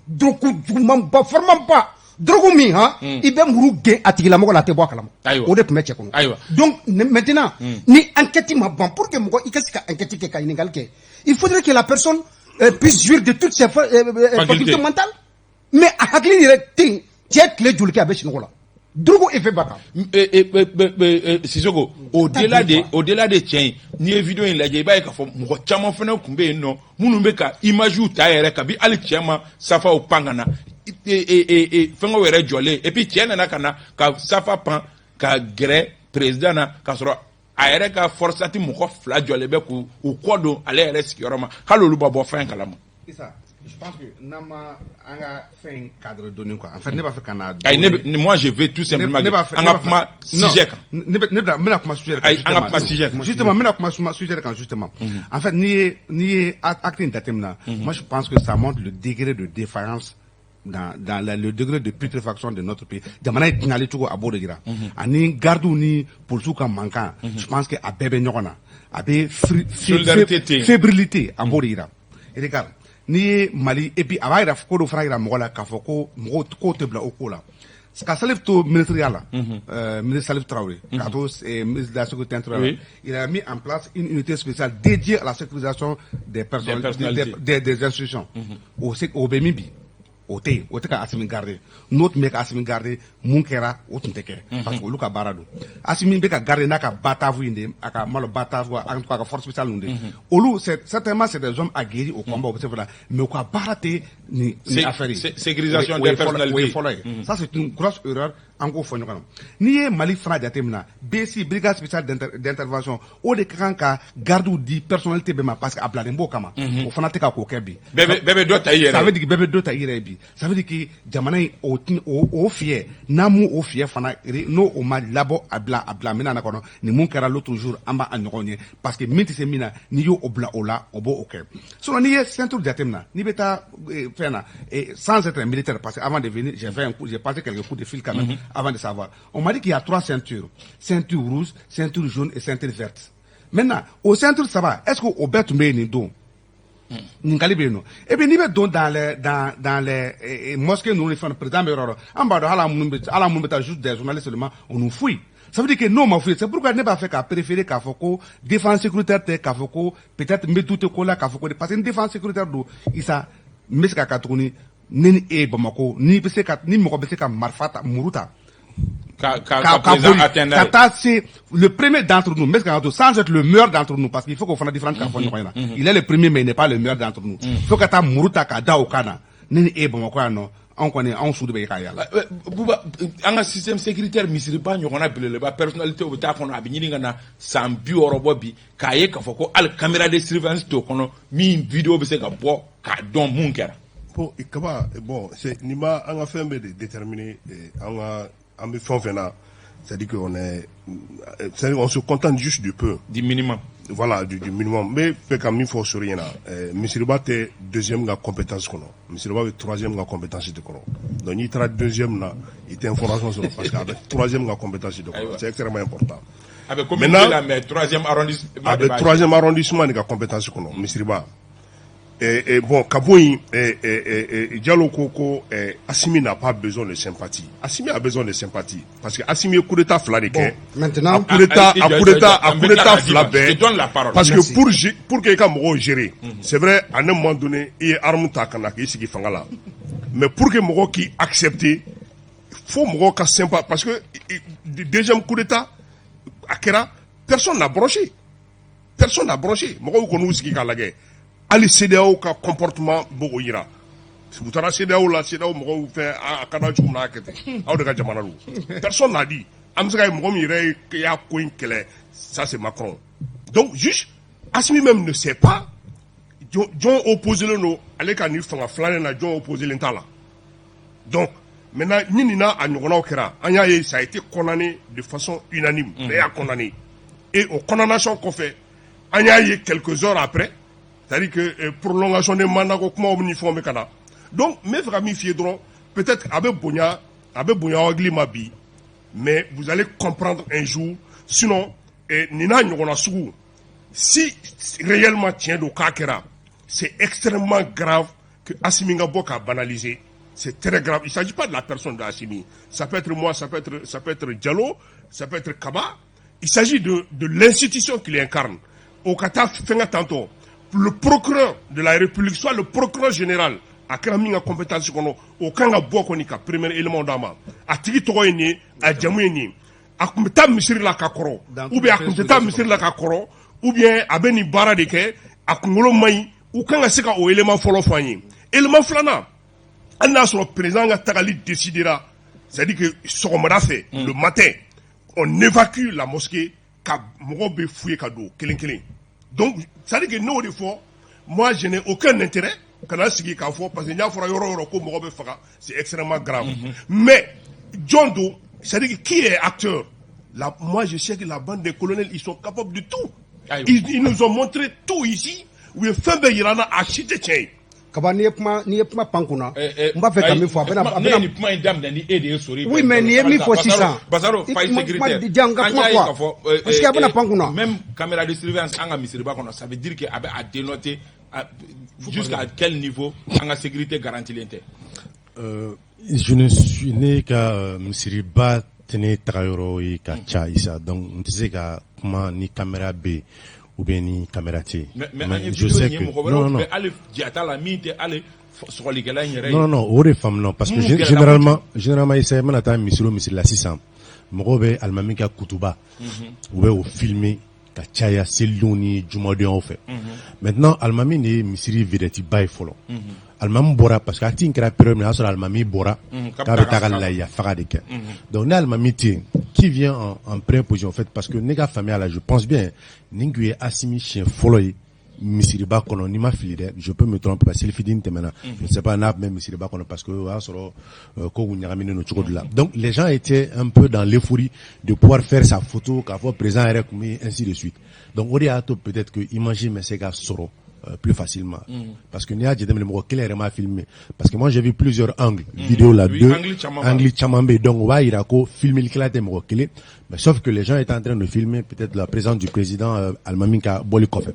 Drogu mam ba forman pas. Drogu mi ha ibe muru ge atigila moko la te bo kala. O de ku meche ko. Donc maintenant ni enquête ma bon pour que moko ikasika enquête ke ka iningal ke. Il faudrait que la personne puisse jouir de toutes ses facultés mentales. Mais à Hakli directing, tiens clé du cas avec Nola. Drogo et fait bata. Sissoko, au-delà de tiens, ni évident il a dit bah qu'il faut moi chama fena kumbe non, munumbe ka image ou taire ka bi ali chama safa au pangana et fengo were jolé et puis tiens na kana ka safa pan ka gré président na ka sera aere ka force ati moko fla jolé be ku o kodo ale ere sikiorama halolu babo fin kalama. Ça, je pense que Nama a fait un cadre donné quoi. En fait, ne pas fait Canada. Moi, je vais tout simplement. Justement. En fait, ni acte d'athènes. Moi, je pense que ça montre le degré de défaillance dans le degré de putréfaction de notre pays. De manière que n'allait tout à bord de Gira. Ani gardou ni pour tout comme manquant. Je pense que à bébé n'yona, à fébrilité à bord de Gira. Et regarde. Ni Mali et puis avant il a fait fera ira mola kafoko mo ko te bla okola ska salif to ministériel ministre Salif Traoré kato ministre de la sécurité intérieure il a mis en place une unité spéciale dédiée à la sécurisation des personnes des institutions au Bemibi ote ka asimi garder notre mec asimi garder mun kera otunteke parce que luka barado asimi be ka garder na ka batavu inde aka malo batavu en tout cas force spéciale nde olu c'est certainement c'est des hommes aguerris au combat c'est voilà mais quoi baraté ni affaire sécurisation des personnalités ça c'est une grosse erreur encore fonyo kanam ni Mali fana jatemna BC brigade spéciale d'intervention o de kanka gardu di personnalité bema parce que ablade mbo kama o fana te ka ko kebi bébé dota yere ça veut dire bébé dota yere bi ça veut dire que jamana o fier namu o fier fana no o ma labo abla mina na kono ni mun kera l'autre jour amba anyogonye parce que minti se mina ni yo obla ola obo ok so ni centre jatemna ni beta fena et sans être militaire parce que avant de venir j'ai passé quelques coups de fil quand même avant de savoir. On m'a dit qu'il y a 3 ceintures. Ceinture rouge, ceinture jaune et ceinture verte. Maintenant, au centre, ça va. Est-ce qu'au bête met une don? Et bien, nous mettons dans les mosquées, nous les faisons, président, en bas de la moumbe, juste des journalistes seulement, on nous fouille. Ça veut dire que non, ma fouille. C'est pourquoi n'est pas fait qu'à préférer qu'à Foko, défense sécuritaire, qu'à Foko, peut-être, mais tout est collé qu'à Foko, parce qu'une défense sécuritaire, il s'est mis qu'à Katouni, ni Bamako, ni Moko Besseka Marfata, Muruta. C'est le premier d'entre nous, mais sans être le meilleur d'entre nous, parce qu'il faut qu'on fasse différentes campagnes. Il est le premier, mais il n'est pas le meilleur d'entre nous. Il faut que Muruta Kada Okana, ni Bamako, non. On connaît, on sous de Békaya. Un système sécuritaire, Misri pas, nous on a appelé la personnalité au taf, on a bien gagné sans bio robobi, Kaye, Kafoko, al caméra de surveillance, tokono, mi vidéo, c'est qu'à boire, qu'à don munker. Bon, c'est Nima, on a fait déterminer, on a fait C'est-à-dire on se contente juste du peu. Du minimum. Voilà, du minimum. Mais comme il faut sourire là, Misiriba est deuxième la compétence qu'on a. Misiriba est troisième la compétence de qu'on a. Donc il est deuxième là, il est information sur parce qu'avec troisième la compétence de qu'on a, c'est extrêmement important. Avec combien de troisième arrondissement? Avec troisième arrondissement de la compétence qu'on a, Misiriba. Et bon, Kaboui, Diallo Koko, Assimi n'a pas besoin de sympathie. Assimi a besoin de sympathie. Parce que Assimi est coup d'état flanqué. Maintenant, coup d'état flabé. Je donne la parole. Parce que pour quelqu'un me gérer, c'est vrai, à un moment donné, il y a arme takana qui est fangala. Mais pour que Moro qui accepte, faut Moro qui sympa. Parce que, deuxième coup d'état, à Kera, personne n'a branché. Personne n'a branché. Moro qu'on qui a la guerre. Ali CEDEAO ka comportement bogo yira futara CEDEAO la CEDEAO mo fait a kana jumna kete aw de ka jamana lu personne n'a dit amsaka mo mi re ya ko inkele ça c'est Macron. Donc juste Assimi même ne sait pas John opposé le no ale ka ni fanga flane na John opposé l'entala. Donc maintenant ninina a nyogona kera anya ye ça a été condamné de façon unanime mais a condamné et au condamnation qu'on fait anya ye quelques heures après. C'est-à-dire que prolongation des mandats comment on y fait kana. Donc mes frères fiedront peut-être avec Bonya Ogli Mabi, mais vous allez comprendre un jour. Sinon Nina Nyogona Sougou, si réellement tient de Kakera, c'est extrêmement grave que Assimi Ngabok a banalisé. C'est très grave. Il ne s'agit pas de la personne d'Assimi. Ça peut être moi, ça peut être Diallo, ça peut être Kaba. Il s'agit de l'institution qu'il incarne. Au Qatar, Fenga tantôt. Le procureur de la République, soit le procureur général, a créé compétence au Kanga Bokonika, premier élément d'ama, a Tiki Togoyeni, a Djamouyeni, a Kumeta Misiri la Kakoro, ou bien a Kumeta Misiri la Kakoro, ou bien a Beni Bara deke, a Kungolo Maï, ou Kanga Seka au élément Folo Fanyi. Élément Flana, on a sur le président Tagali décidera, c'est-à-dire que Soromada fait, le matin, on évacue la mosquée, Ka Morobe Fouye Kado, Kelen. Donc, ça veut dire que nous, des fois, moi, je n'ai aucun intérêt, parce que c'est extrêmement grave. Mais, John Doe, ça veut dire qui est acteur? Moi, je sais que la bande des colonels, ils sont capables de tout. Ils nous ont montré tout ici, où il fait un Irana à Chitechay. Kaba ni pas pankuna mba fait comme fois oui mais ni faut 600 Bazaro faille sécuritaire parce qu'il y a pas pankuna même caméra de surveillance anga misiriba kono ça veut dire que a dénoté jusqu'à quel niveau anga sécurité garantie l'inte je ne suis né qu'à misiriba tene trayoro et kacha isa donc on sait qu'à comment ni caméra B ou bien ni caméra T. Mais je sais que non, au femme non parce que généralement il s'est même atteint misiro la 600 mogobe almamika kutuba ou bien au filmer kachaya seluni jumode en fait maintenant almami ni misiri videti bay follow almam bora parce que atin kra période mais sur almami bora ka tagal ya faradeke donc na almami ti qui vient en première position en fait parce que nega famille là je pense bien ningué Assimi chien follow misiriba kono ni ma filide je peux me tromper parce que le fidine temena je ne sais pas n'a même misiriba kono parce que soro ko nyamine no choko de là donc les gens étaient un peu dans l'euphorie de pouvoir faire sa photo qu'avoir présent avec ainsi de suite donc Oriato peut-être que imagine mais c'est gars soro plus facilement parce que Nia Jedem le mo clairement filmé parce que moi j'ai vu plusieurs angles vidéo là deux angles chamambe donc wa irako filmer le claté mo clé mais sauf que les gens étaient en train de filmer peut-être la présence du président Almaminka Bolikov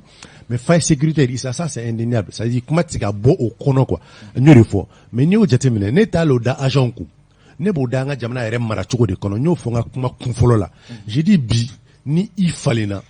mais faille sécurité ça c'est indéniable ça dit comment tika bo au kono quoi ñu des fois mais ñu jatemine neta lo da agent ku ne bo da nga jamna ere mara choko de kono ñu fo nga kuma kunfolo la j'ai dit bi ni il fallait na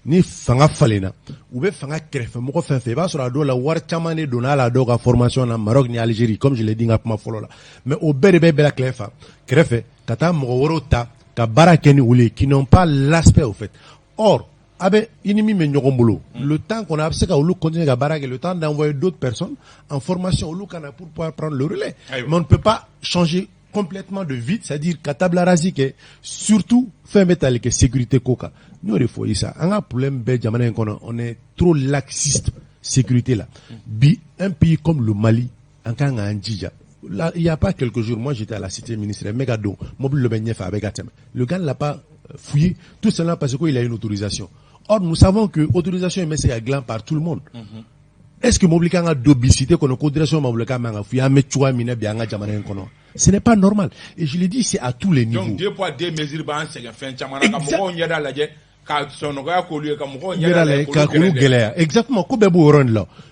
ni fanga falena ou be fanga krefe moko fenfe ba sura do la war chamane do na la do ga formation na Maroc ni Algérie comme je l'ai dit nga kuma folo la mais au berbe be la klefa krefe kata mo worota ka barakeni wuli qui n'ont pas l'aspect au fait or abe inimi me nyogombolo le temps qu'on a c'est qu'au continuer à baraque le temps d'envoyer d'autres personnes en formation au Lukana pour pouvoir prendre le relais mais on ne peut pas changer complètement de vide, c'est-à-dire qu'à table rasi que surtout fait métal que sécurité coca. Nous il faut ça. On a problème on est trop laxiste sécurité là. Bi un pays comme le Mali en cas un djija là, il y a pas quelques jours, moi j'étais à la cité ministérielle, Megado, mobile le beignet avec Atem. Le gars ne l'a pas fouillé, tout cela parce qu'il a une autorisation. Or, nous savons que l'autorisation est mise à gland par tout le monde. Est-ce que Moblika a d'obésité qu'on a autorisation Moblika m'a fouillé, mais tu vois, mine bien, ce n'est pas normal. Et je l'ai dit, c'est à tous les niveaux. Donc, deux poids, deux mesures, exactement.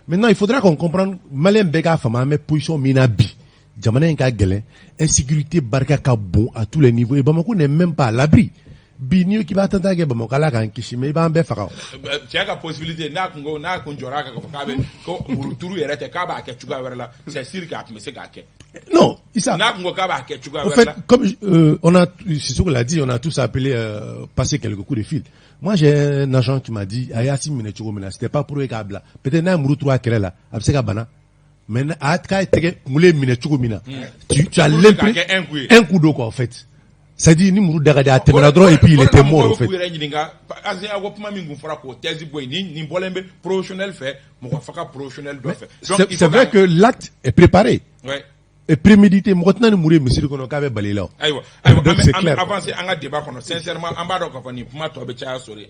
Maintenant, il faudra qu'on comprenne, Malien Bega Fama, mais position Minabi. Jamana Nka Gelen, insécurité Barka Kabon à tous les niveaux. Et Bamako n'est même pas à l'abri. Bini qui va attendre à Bamako, là, quand Kishime, va en befara. Tu as la possibilité, n'a qu'on jora, qu'on tourne et rete Kaba, Ketchuga, c'est sûr qu'il mais c'est Gake. Non, Issa. En fait, comme on a, c'est ce qu'on l'a dit, on a tous appelé passer quelques coups de fil. Moi, j'ai un agent qui m'a dit, Ayasi Minechogomena, c'était pas pour Ekabla. Peut-être n'a mouru trois Kerela, Absega Bana. Mais Atka était moulé Minechogomena. Tu as l'impression un coup d'eau, quoi, en fait. Ça dit, ni mouru d'Agade à Temenadro et puis il était mort, en fait. C'est vrai que l'acte est préparé. Ouais. Et prémédité, maintenant nous mourir, monsieur qu'on a balé là. Donc c'est clair. Avancez, on a débat qu'on sincèrement, on va donc venir pour m'attendre à sortir.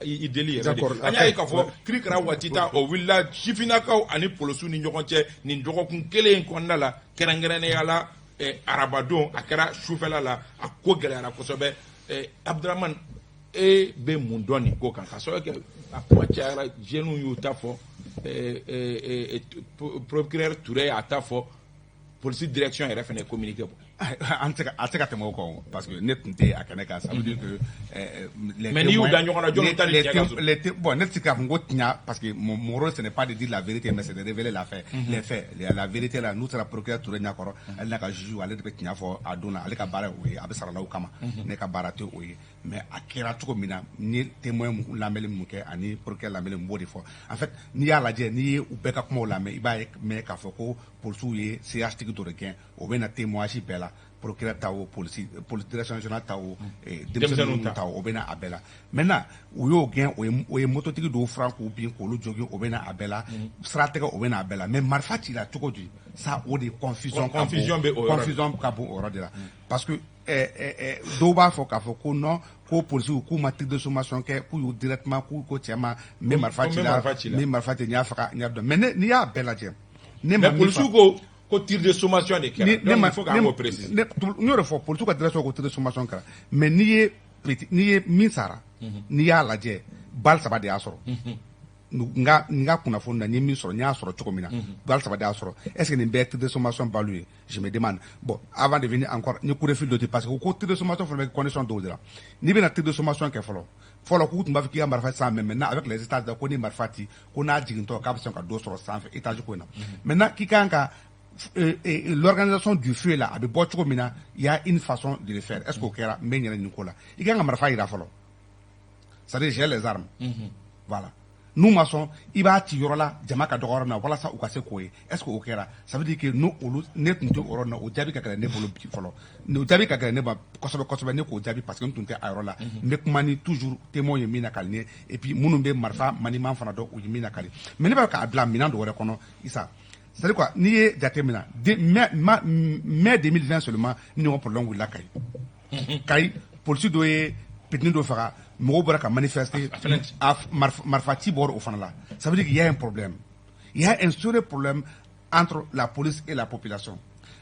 Il délire. D'accord. Anya il faut krikra watita o willa chifina ka ani polosu ni nyokonche ni ndoko kun kele ko nala kerangere yala arabadon akara choufela la akogele ara kosobe Abdraman be mundoni ko kan ka so ke apachara jenu yuta fo procureur Touré atafo police direction est refait communiquer en tout cas parce que net n'était à Kaneka ça veut dire que mais ni bon net parce que mon rôle ce n'est pas de dire la vérité mais c'est de révéler la fait les faits la vérité là nous sera procureur Touré Nyakoro elle n'a qu'à juger aller de tia fo adona aller ka bara oui abesara la kama ne ka barate oui mais akira tuko mina ni témoin la mele muke ani procureur la mele mbodi fo en fait ni ya la je ni ubeka kuma la mais iba mais ka fo ko pour souiller c'est article de requin au bena témoignage bela procureur tawo police direction nationale tawo démission tawo au bena abela maintenant uyo gain o mototigi do franco bien ko lo jogi au bena abela stratège au bena abela mais marfati la tuko du ça o de confusion kabo oro de la parce que doba fo ka fo ko non ko police ko matrice de sommation ke pour directement ko tiama mais marfati nya faka nya do mais ni ya bela je mais police ko tir de sommation de kera donc il faut qu'on précise nous refo pour tout ka direction ko tir de sommation kera mais ni minsara ni ya laje bal saba de asoro nga kuna fonda ni mi soro nya soro chokomina bal saba de asoro est-ce que ni tir de sommation balu je me demande bon avant de venir encore ni coup de fil de parce que ko tir de sommation faut mettre condition d'eau là ni bien tir de sommation ke follow ko tumba fi ya marfati sans même maintenant avec les états de ko ni marfati ko na jiginto ka besoin ka do soro sans étage ko na maintenant ki kanka l'organisation du feu là avec beaucoup mina il y a une façon de le faire est-ce que kera menyana nikola il y a un marfa ira falo ça veut dire j'ai les armes voilà nous maçons il va tirer là jamaka dogora na voilà ça ou kase koy est-ce que au kera ça veut dire que nous net nto orona o jabi kakala ne bolo falo no jabi kakala ne ba kosobe ne ko jabi parce que ntunte arola mais kumani toujours témoin yemina kalne et puis munumbe marfa manima fana do o yemina kali mais ne ba ka bla mina do wore kono isa c'est quoi ni jatemina mai 2020 seulement ni on prolonge la kai police doye petni do fara mo bora ka manifester marfati bor au fana là ça veut dire qu'il y a un problème il y a un sérieux problème entre la police et la population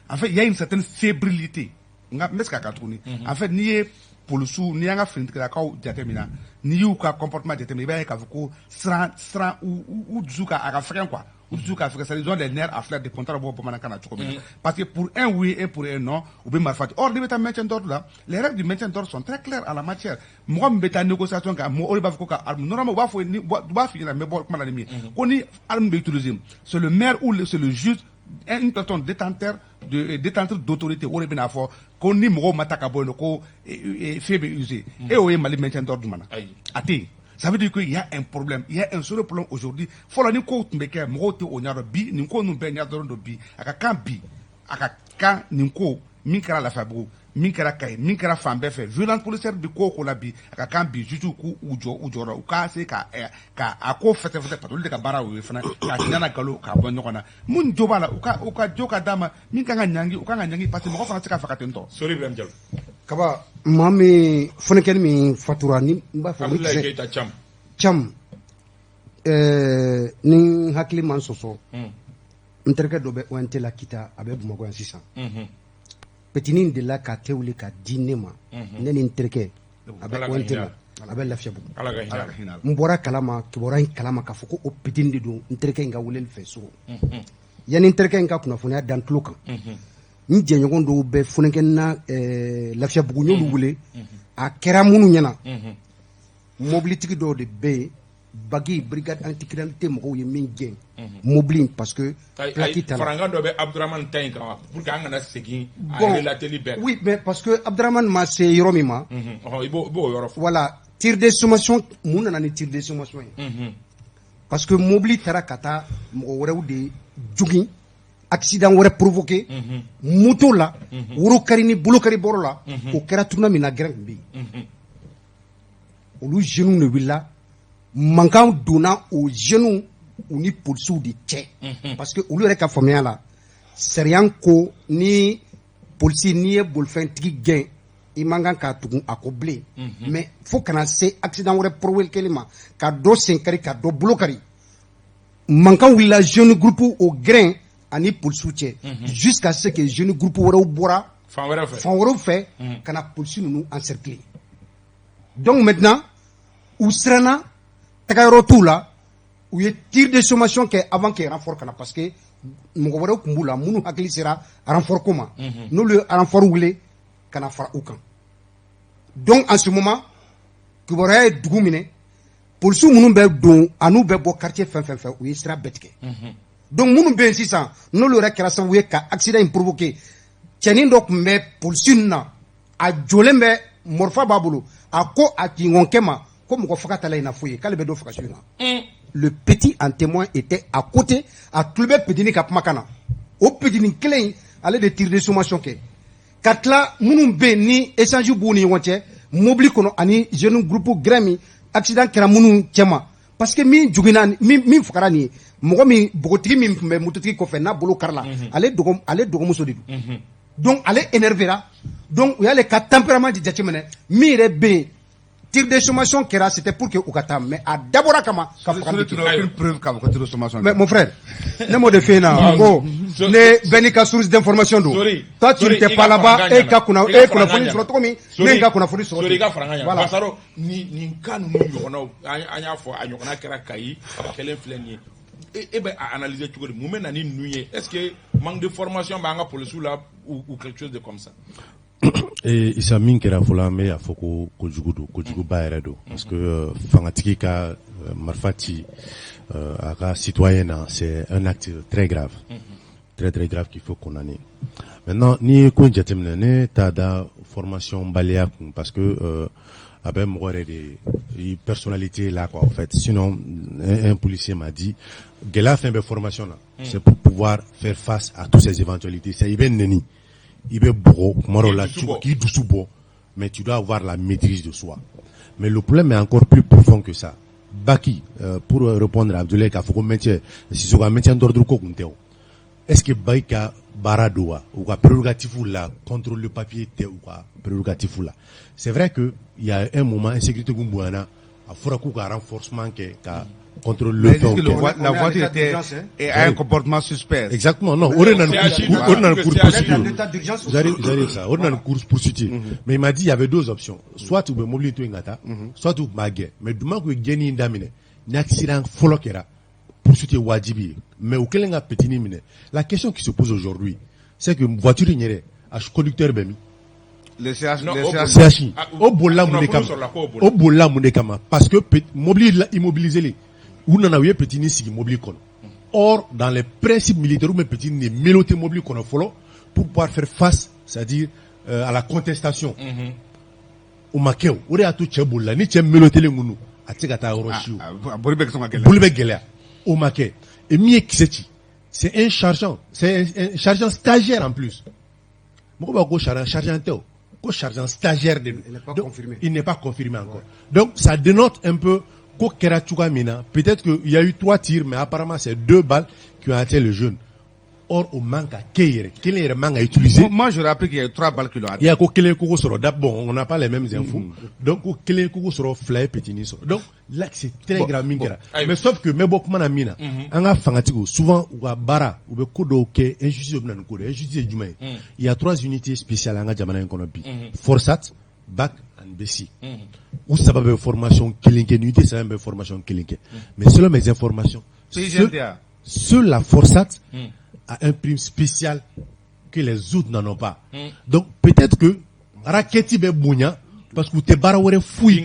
en fait il y a une certaine fébrilité nga meska ka tuni en fait ni police ni nga fin ka jatemina ni yu ka comportement jatemina ba ka ko sran ou zuka aka frère quoi c'est les gens des nerfs à faire des contrats parce que pour un oui et pour un non ou bien marfati or les maintien d'ordre là les règles du maintien d'ordre sont très claires en la matière moi mbeta négociation ka mo oliba ko ka normalement va faut va finir mais bon comment la demi on ni arme utiliser c'est le maire ou c'est le juge une personne détenteur d'autorité ou bien fort qu'on ni mo mataka bono ko fait user et au mali maintien d'ordre mana ati. Ça veut dire qu'il y a un problème, il y a un seul problème aujourd'hui. Faut la ni ko tumeke moto o nyaro bi ni ko nu be nyaro do bi aka kan bi aka kan ni ko min kɛra Lafiyabugu min kɛra Kayi min kɛra fan bɛɛ fɛ violence policière bi ko ko la bi a ka kan bi juges ku u jɔrɔ u ka se ka a ko fɛtɛ patrouille de ka baara o ye fana ka tiɲana galo ka bɔ ɲɔgɔn na mun jo b'a la u ka jo ka d'a ma min kan ka ɲangi u kan ka ɲangi parce que mɔgɔ fana se ka faga ten tɔ Sori Ibrahim Diallo kaba maa min fɔnikɛni min fatura ni n b'a fɔ Abdoulaye Keita Cham ni hakili man sɔsɔ n terikɛ dɔ bɛ ONT la Kita a bɛ Bamakɔ yan sisan petinin de la ka tɛ wuli ka di ne ma ne ni n terikɛ a bɛ ONT la a bɛ Lafiyabugu n bɔra kalama kibaruya in kalama k'a fɔ ko o petinin de don n terikɛ in ka weleli fɛ so yanni n terikɛ in ka kunnafoniya dan tulo kan n jɛɲɔgɔn dɔw bɛ fɔnikɛni na Lafiyabugu n y'olu wele a kɛra minnu ɲɛna mobilitigi dɔw de bɛ yen Bagi brigade anticriminalité mɔgɔw ye min gɛn mobile parce que plaque t'a la faranga dɔ bɛ Abdurahmane ta in kan pour que an kana segin a relateli bɛɛ oui mais parce que Abdurahmane ma se yɔrɔ min ma i b'o yɔrɔ fɔ voilà tir de sommation mun nana ni tir de sommation ye parce que mobile taara ka taa mɔgɔ wɛrɛw de jogin accident wɛrɛ provoqué moto la woro kari ni bolo kari bɔrɔ la o kɛra tournant min na gɛrɛn kun bɛ yen olu jeunes de wulila mankan donna o jeunes u ni policiers de cɛ parce que olu yɛrɛ ka faamuya la sariya ko ni policier n'i ye bolifɛntigi gɛn i man kan k'a tugun a ko bilen mais fo kana se accident wɛrɛ provoqué ma ka dɔ sen kari ka dɔ bolo kari mankan wulila jeune groupe o grain ani policiers cɛ jusqu'à ce que jeune groupe wɛrɛw bɔra fan wɛrɛw fɛ ka na policiers ninnu encercler donc maintenant u siranna tagayɔrɔ t'u la u ye tir de sommation kɛ avant que renfort kana parce que mɔgɔ wɛrɛw tun b'u la minnu hakili sera renfort ko ma n'olu ye renfort wele kana fara u kan donc en ce moment kibaruya ye dugu minɛ policiers minnu bɛ don an'u bɛ bɔ quartier fɛn fɛn fɛ u ye sira bɛɛ tigɛ donc minnu bɛ yen sisan n'olu yɛrɛ kɛra sababu ye ka accident in provoqué cɛnin dɔ tun bɛ policiers ninnu na a jɔlen bɛ mɔrifa b'a bolo a ko a ɲɔgɔnkɛ ma ko mɔgɔ faga t'a la ina foyi k'ale bɛ dɔ faga su in na le petit en témoin était à côté a tulo bɛ petini ka kumakan na o petini kelen in ale de tir de sommation kɛ ka tila minnu bɛ yen ni échange b'u ni ɲɔgɔn cɛ mobili kɔnɔ ani jeune groupe grain min accident kɛra minnu cɛ ma parce que min joginna min fagara nin ye mɔgɔ min bogotigi min tun bɛ mototigi kɔfɛ n'a bolo karila ale dɔgɔmuso de don donc ale énervera donc u y'ale ka tempérament de jateminɛ min yɛrɛ bɛ yen tir de sommation kɛra c'était pour que u ka taa mais a dabɔra kama ka faga aucune preuve k'a fɔ ko tir de sommation mais mon frère ne m'o de fɛ yen na ko ne bɛɛ n'i ka source d'information don toi tu n'étais pas là-bas e ka kunnafoni sɔrɔ cogo min ne ka kunnafoni sɔrɔ ten ka fara n kan yan Basaro nin cas ninnu ɲɔgɔnnaw an y'a fɔ a ɲɔgɔnna kɛra Kayi a kɛlen filɛ nin ye e bɛ a analyser cogo di mun bɛ na ni ninnu ye est-ce que manque de formation b'an ka policiers la ou quelque chose de comme ça Issa min kɛra fɔlɔ an bɛ a fɔ ko kojugu don kojuguba yɛrɛ don parce que fangatigi ka marifa ci a ka citoyen na c'est un acte très grave très grave qu'il faut condamner maintenant ni ko in jateminɛ ne t'a da formation baliya kun parce que a bɛ mɔgɔ yɛrɛ de personnalité là quoi en fait sinon un policier m'a dit gɛlɛya fɛn bɛ formation na c'est pour pouvoir faire face à toutes ces éventualités c'est i bɛ neni il veut qui dusu bɔ mais tu dois avoir la maîtrise de soi mais le problème est encore plus profond que ça Baki pour répondre à Abdoulaye k'a fɔ ko maintien si ka maintien d'ordre ko kun tɛ o est-ce que Baki ka baara don wa u ka prérogative la contrôle le papier tɛ u ka prérogative la c'est vrai que il y a un moment insécurité kun bonyana a fɔra k'u ka renforcement kɛ ka contrôle le temps la voiture était a un comportement suspect exactement non on est dans course poursuite mais il m'a dit il y avait deux options soit tu be mobile to ingata soit tu magé mais duma ko geni ndamine ni accident folo kera poursuite wajibi mais au kelenga petini mine la question qui se pose aujourd'hui c'est que voiture nyere a conducteur bemi le CH au bola mun kama parce que mobile immobilisé ou nana ouye petini sigi mobile kono or dans les principes militaires ou petini méloté mobile kono folo pour pouvoir faire face c'est-à-dire à la contestation au makeo o de atu chebola ni che méloté le ngunu atika ta oroshiu bolbe gelea au make et mie kisechi c'est un chargent stagiaire en plus chargant stagiaire de il n'est pas donc, confirmé. Il n'est pas confirmé encore. Ouais. Donc ça dénote un peu peut-être qu'il y a eu 3 tirs, mais apparemment c'est 2 balles qui ont atteint le jeune. Or, au manque à quel est le manque à utiliser? Moi, j'aurais appris qu'il y a eu 3 balles qui l'ont atteint. Il y a quel Koukou sur bon, on n'a pas les mêmes infos. Donc, quel Koukou sur fly petit niso. Donc, là, c'est très grave, mais sauf que, mais beaucoup de mina, on a fanatico, souvent, ou à bara, ou be kodo ke, injustice ou nan kodo, injustice du il y a 3 unités spéciales en Jamana Nkonobi. Forsat, BAC, and BC. Où ça va formation Kelinke, unité, ça va formation Kelinke. Mais selon mes informations, seule la Forsat, a un prime spécial que les autres n'en ont pas. Donc peut-être que Raketi be bounya parce que te barawore fouille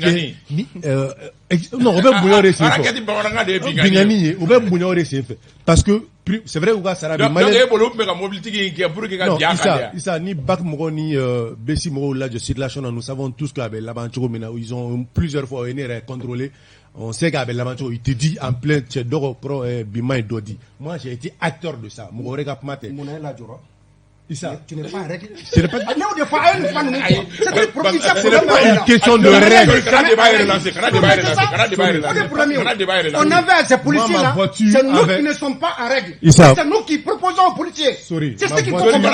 non on va bounya rester Raketi bawaranga de bingani on va bounya rester parce que c'est vrai que ça donc e bolo me ka mobilité qui pour que ka diaka ça ni bac mo ni besi mo là de circulation nous savons tous qu'avec l'aventure ils ont plusieurs fois contrôlé. On sait qu'avec l'aventure, il te dit en plein Tchèdoro Pro Bima et Dodi. Moi, j'ai été acteur de ça. Mon regard matin. Tu n'es pas en règle. Ce n'est pas une question de règle. On avait ces policiers-là. C'est nous qui ne sommes pas en règle. C'est nous qui proposons aux policiers. C'est ce qui faut comprendre.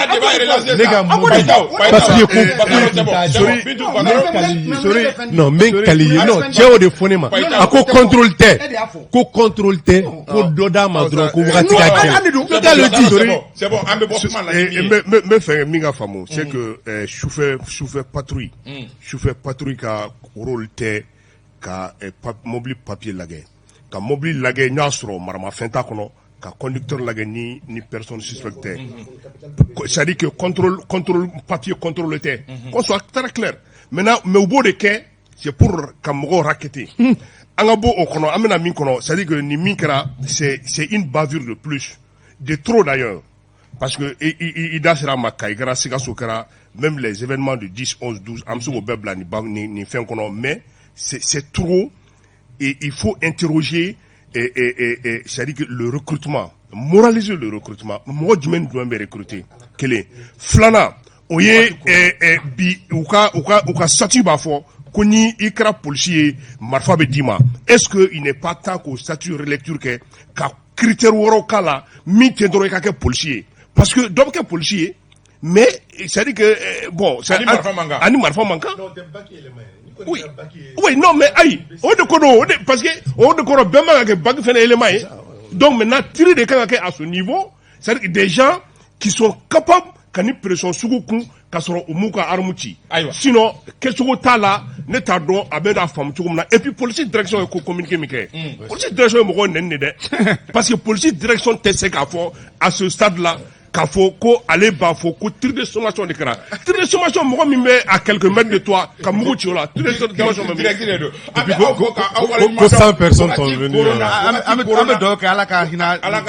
Non, mais Kaliye, non, Tchéo de Fonema. À quoi contrôle t'es? Quoi contrôle t'es? Quoi doda madron? Quoi c'est bon, me fait minga famo c'est que chauffeur patrouille ka rôle té ka mobile papier lagé ka mobile lagé nyasro marama fenta kono ka conducteur lagé ni personne suspectée ça dit que contrôle papier contrôle té qu'on soit très clair maintenant mais au bout de quai c'est pour kamogo raqueter angabo o kono amena min kono ça dit que ni minkra c'est une bavure de plus de trop d'ailleurs. Parce que Ida sera Makaïgra, Sigasokara, même les événements de 10, 11, 12, Amsou Bebla ni fin qu'on a, mais c'est trop et il faut interroger c'est-à-dire que le recrutement, moraliser le recrutement. Moi, du même doit me recruter. Quel est Flana, oye bi uka statut bafo koni ikra policier marfa be dima. Est-ce que il n'est pas tant qu'au statut relecture que ka critère woro kala mi tendro ka ke policier. Parce que donc un policier, mais ça dit que bon, ça animal manquant. Oui, oui, non, mais aïe, on de kono, parce que on de kono ben que bague fait élément. Donc maintenant tirer des cas à ce niveau, c'est-à-dire des gens qui sont capables quand ils pression sugoku kasoro umuka armuti. Sinon quel sugo tala ne tardon abe da femme tukumna et puis police direction ko communiquer mike. Police direction mo ko nenne de parce que police direction tese ka fo à ce stade là qu'il faut ko aller bas faut ko tirer de sommation de kra tirer de sommation mo mi met à quelques mètres de toi comme mo tiola tirer de sommation me ko 100 personnes sont venues ame donc ala ka hina ala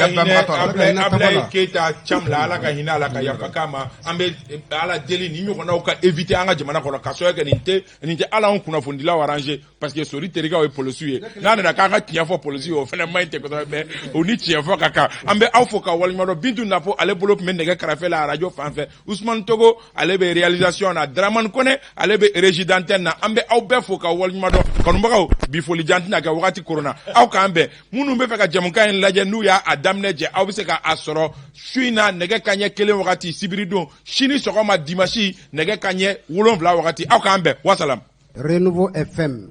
keta chamla ala ka hina ala ka yapakama ambe ala deli ni mi kona ka éviter anga jamana ko ka so ga ninte ala on kuna fondila arranger parce que sori teriga we police na na ka tia fo police o fena mainte ko be oni tia fo kaka ambe awfo ka wal mado bintu na fo ale bolo men nege karafe la radio fanfɛ Ousmane Togo ale be réalisation na Draman Kone ale be régie d'antenne na ambe aw bɛɛ fo ka walima dɔ kanubagaw bi foli janti na kɛ wagati corona aw kan bɛɛ minnu bɛ fɛ ka jamukan in lajɛ n'u y'a daminɛ jɛ aw bɛ se ka a sɔrɔ su in na nɛgɛ kaɲɛ 1 wagati sibiri don sini sɔgɔma dimanche nɛgɛ kaɲɛ 7 wagati aw kan bɛɛ wasalam. Renouveau FM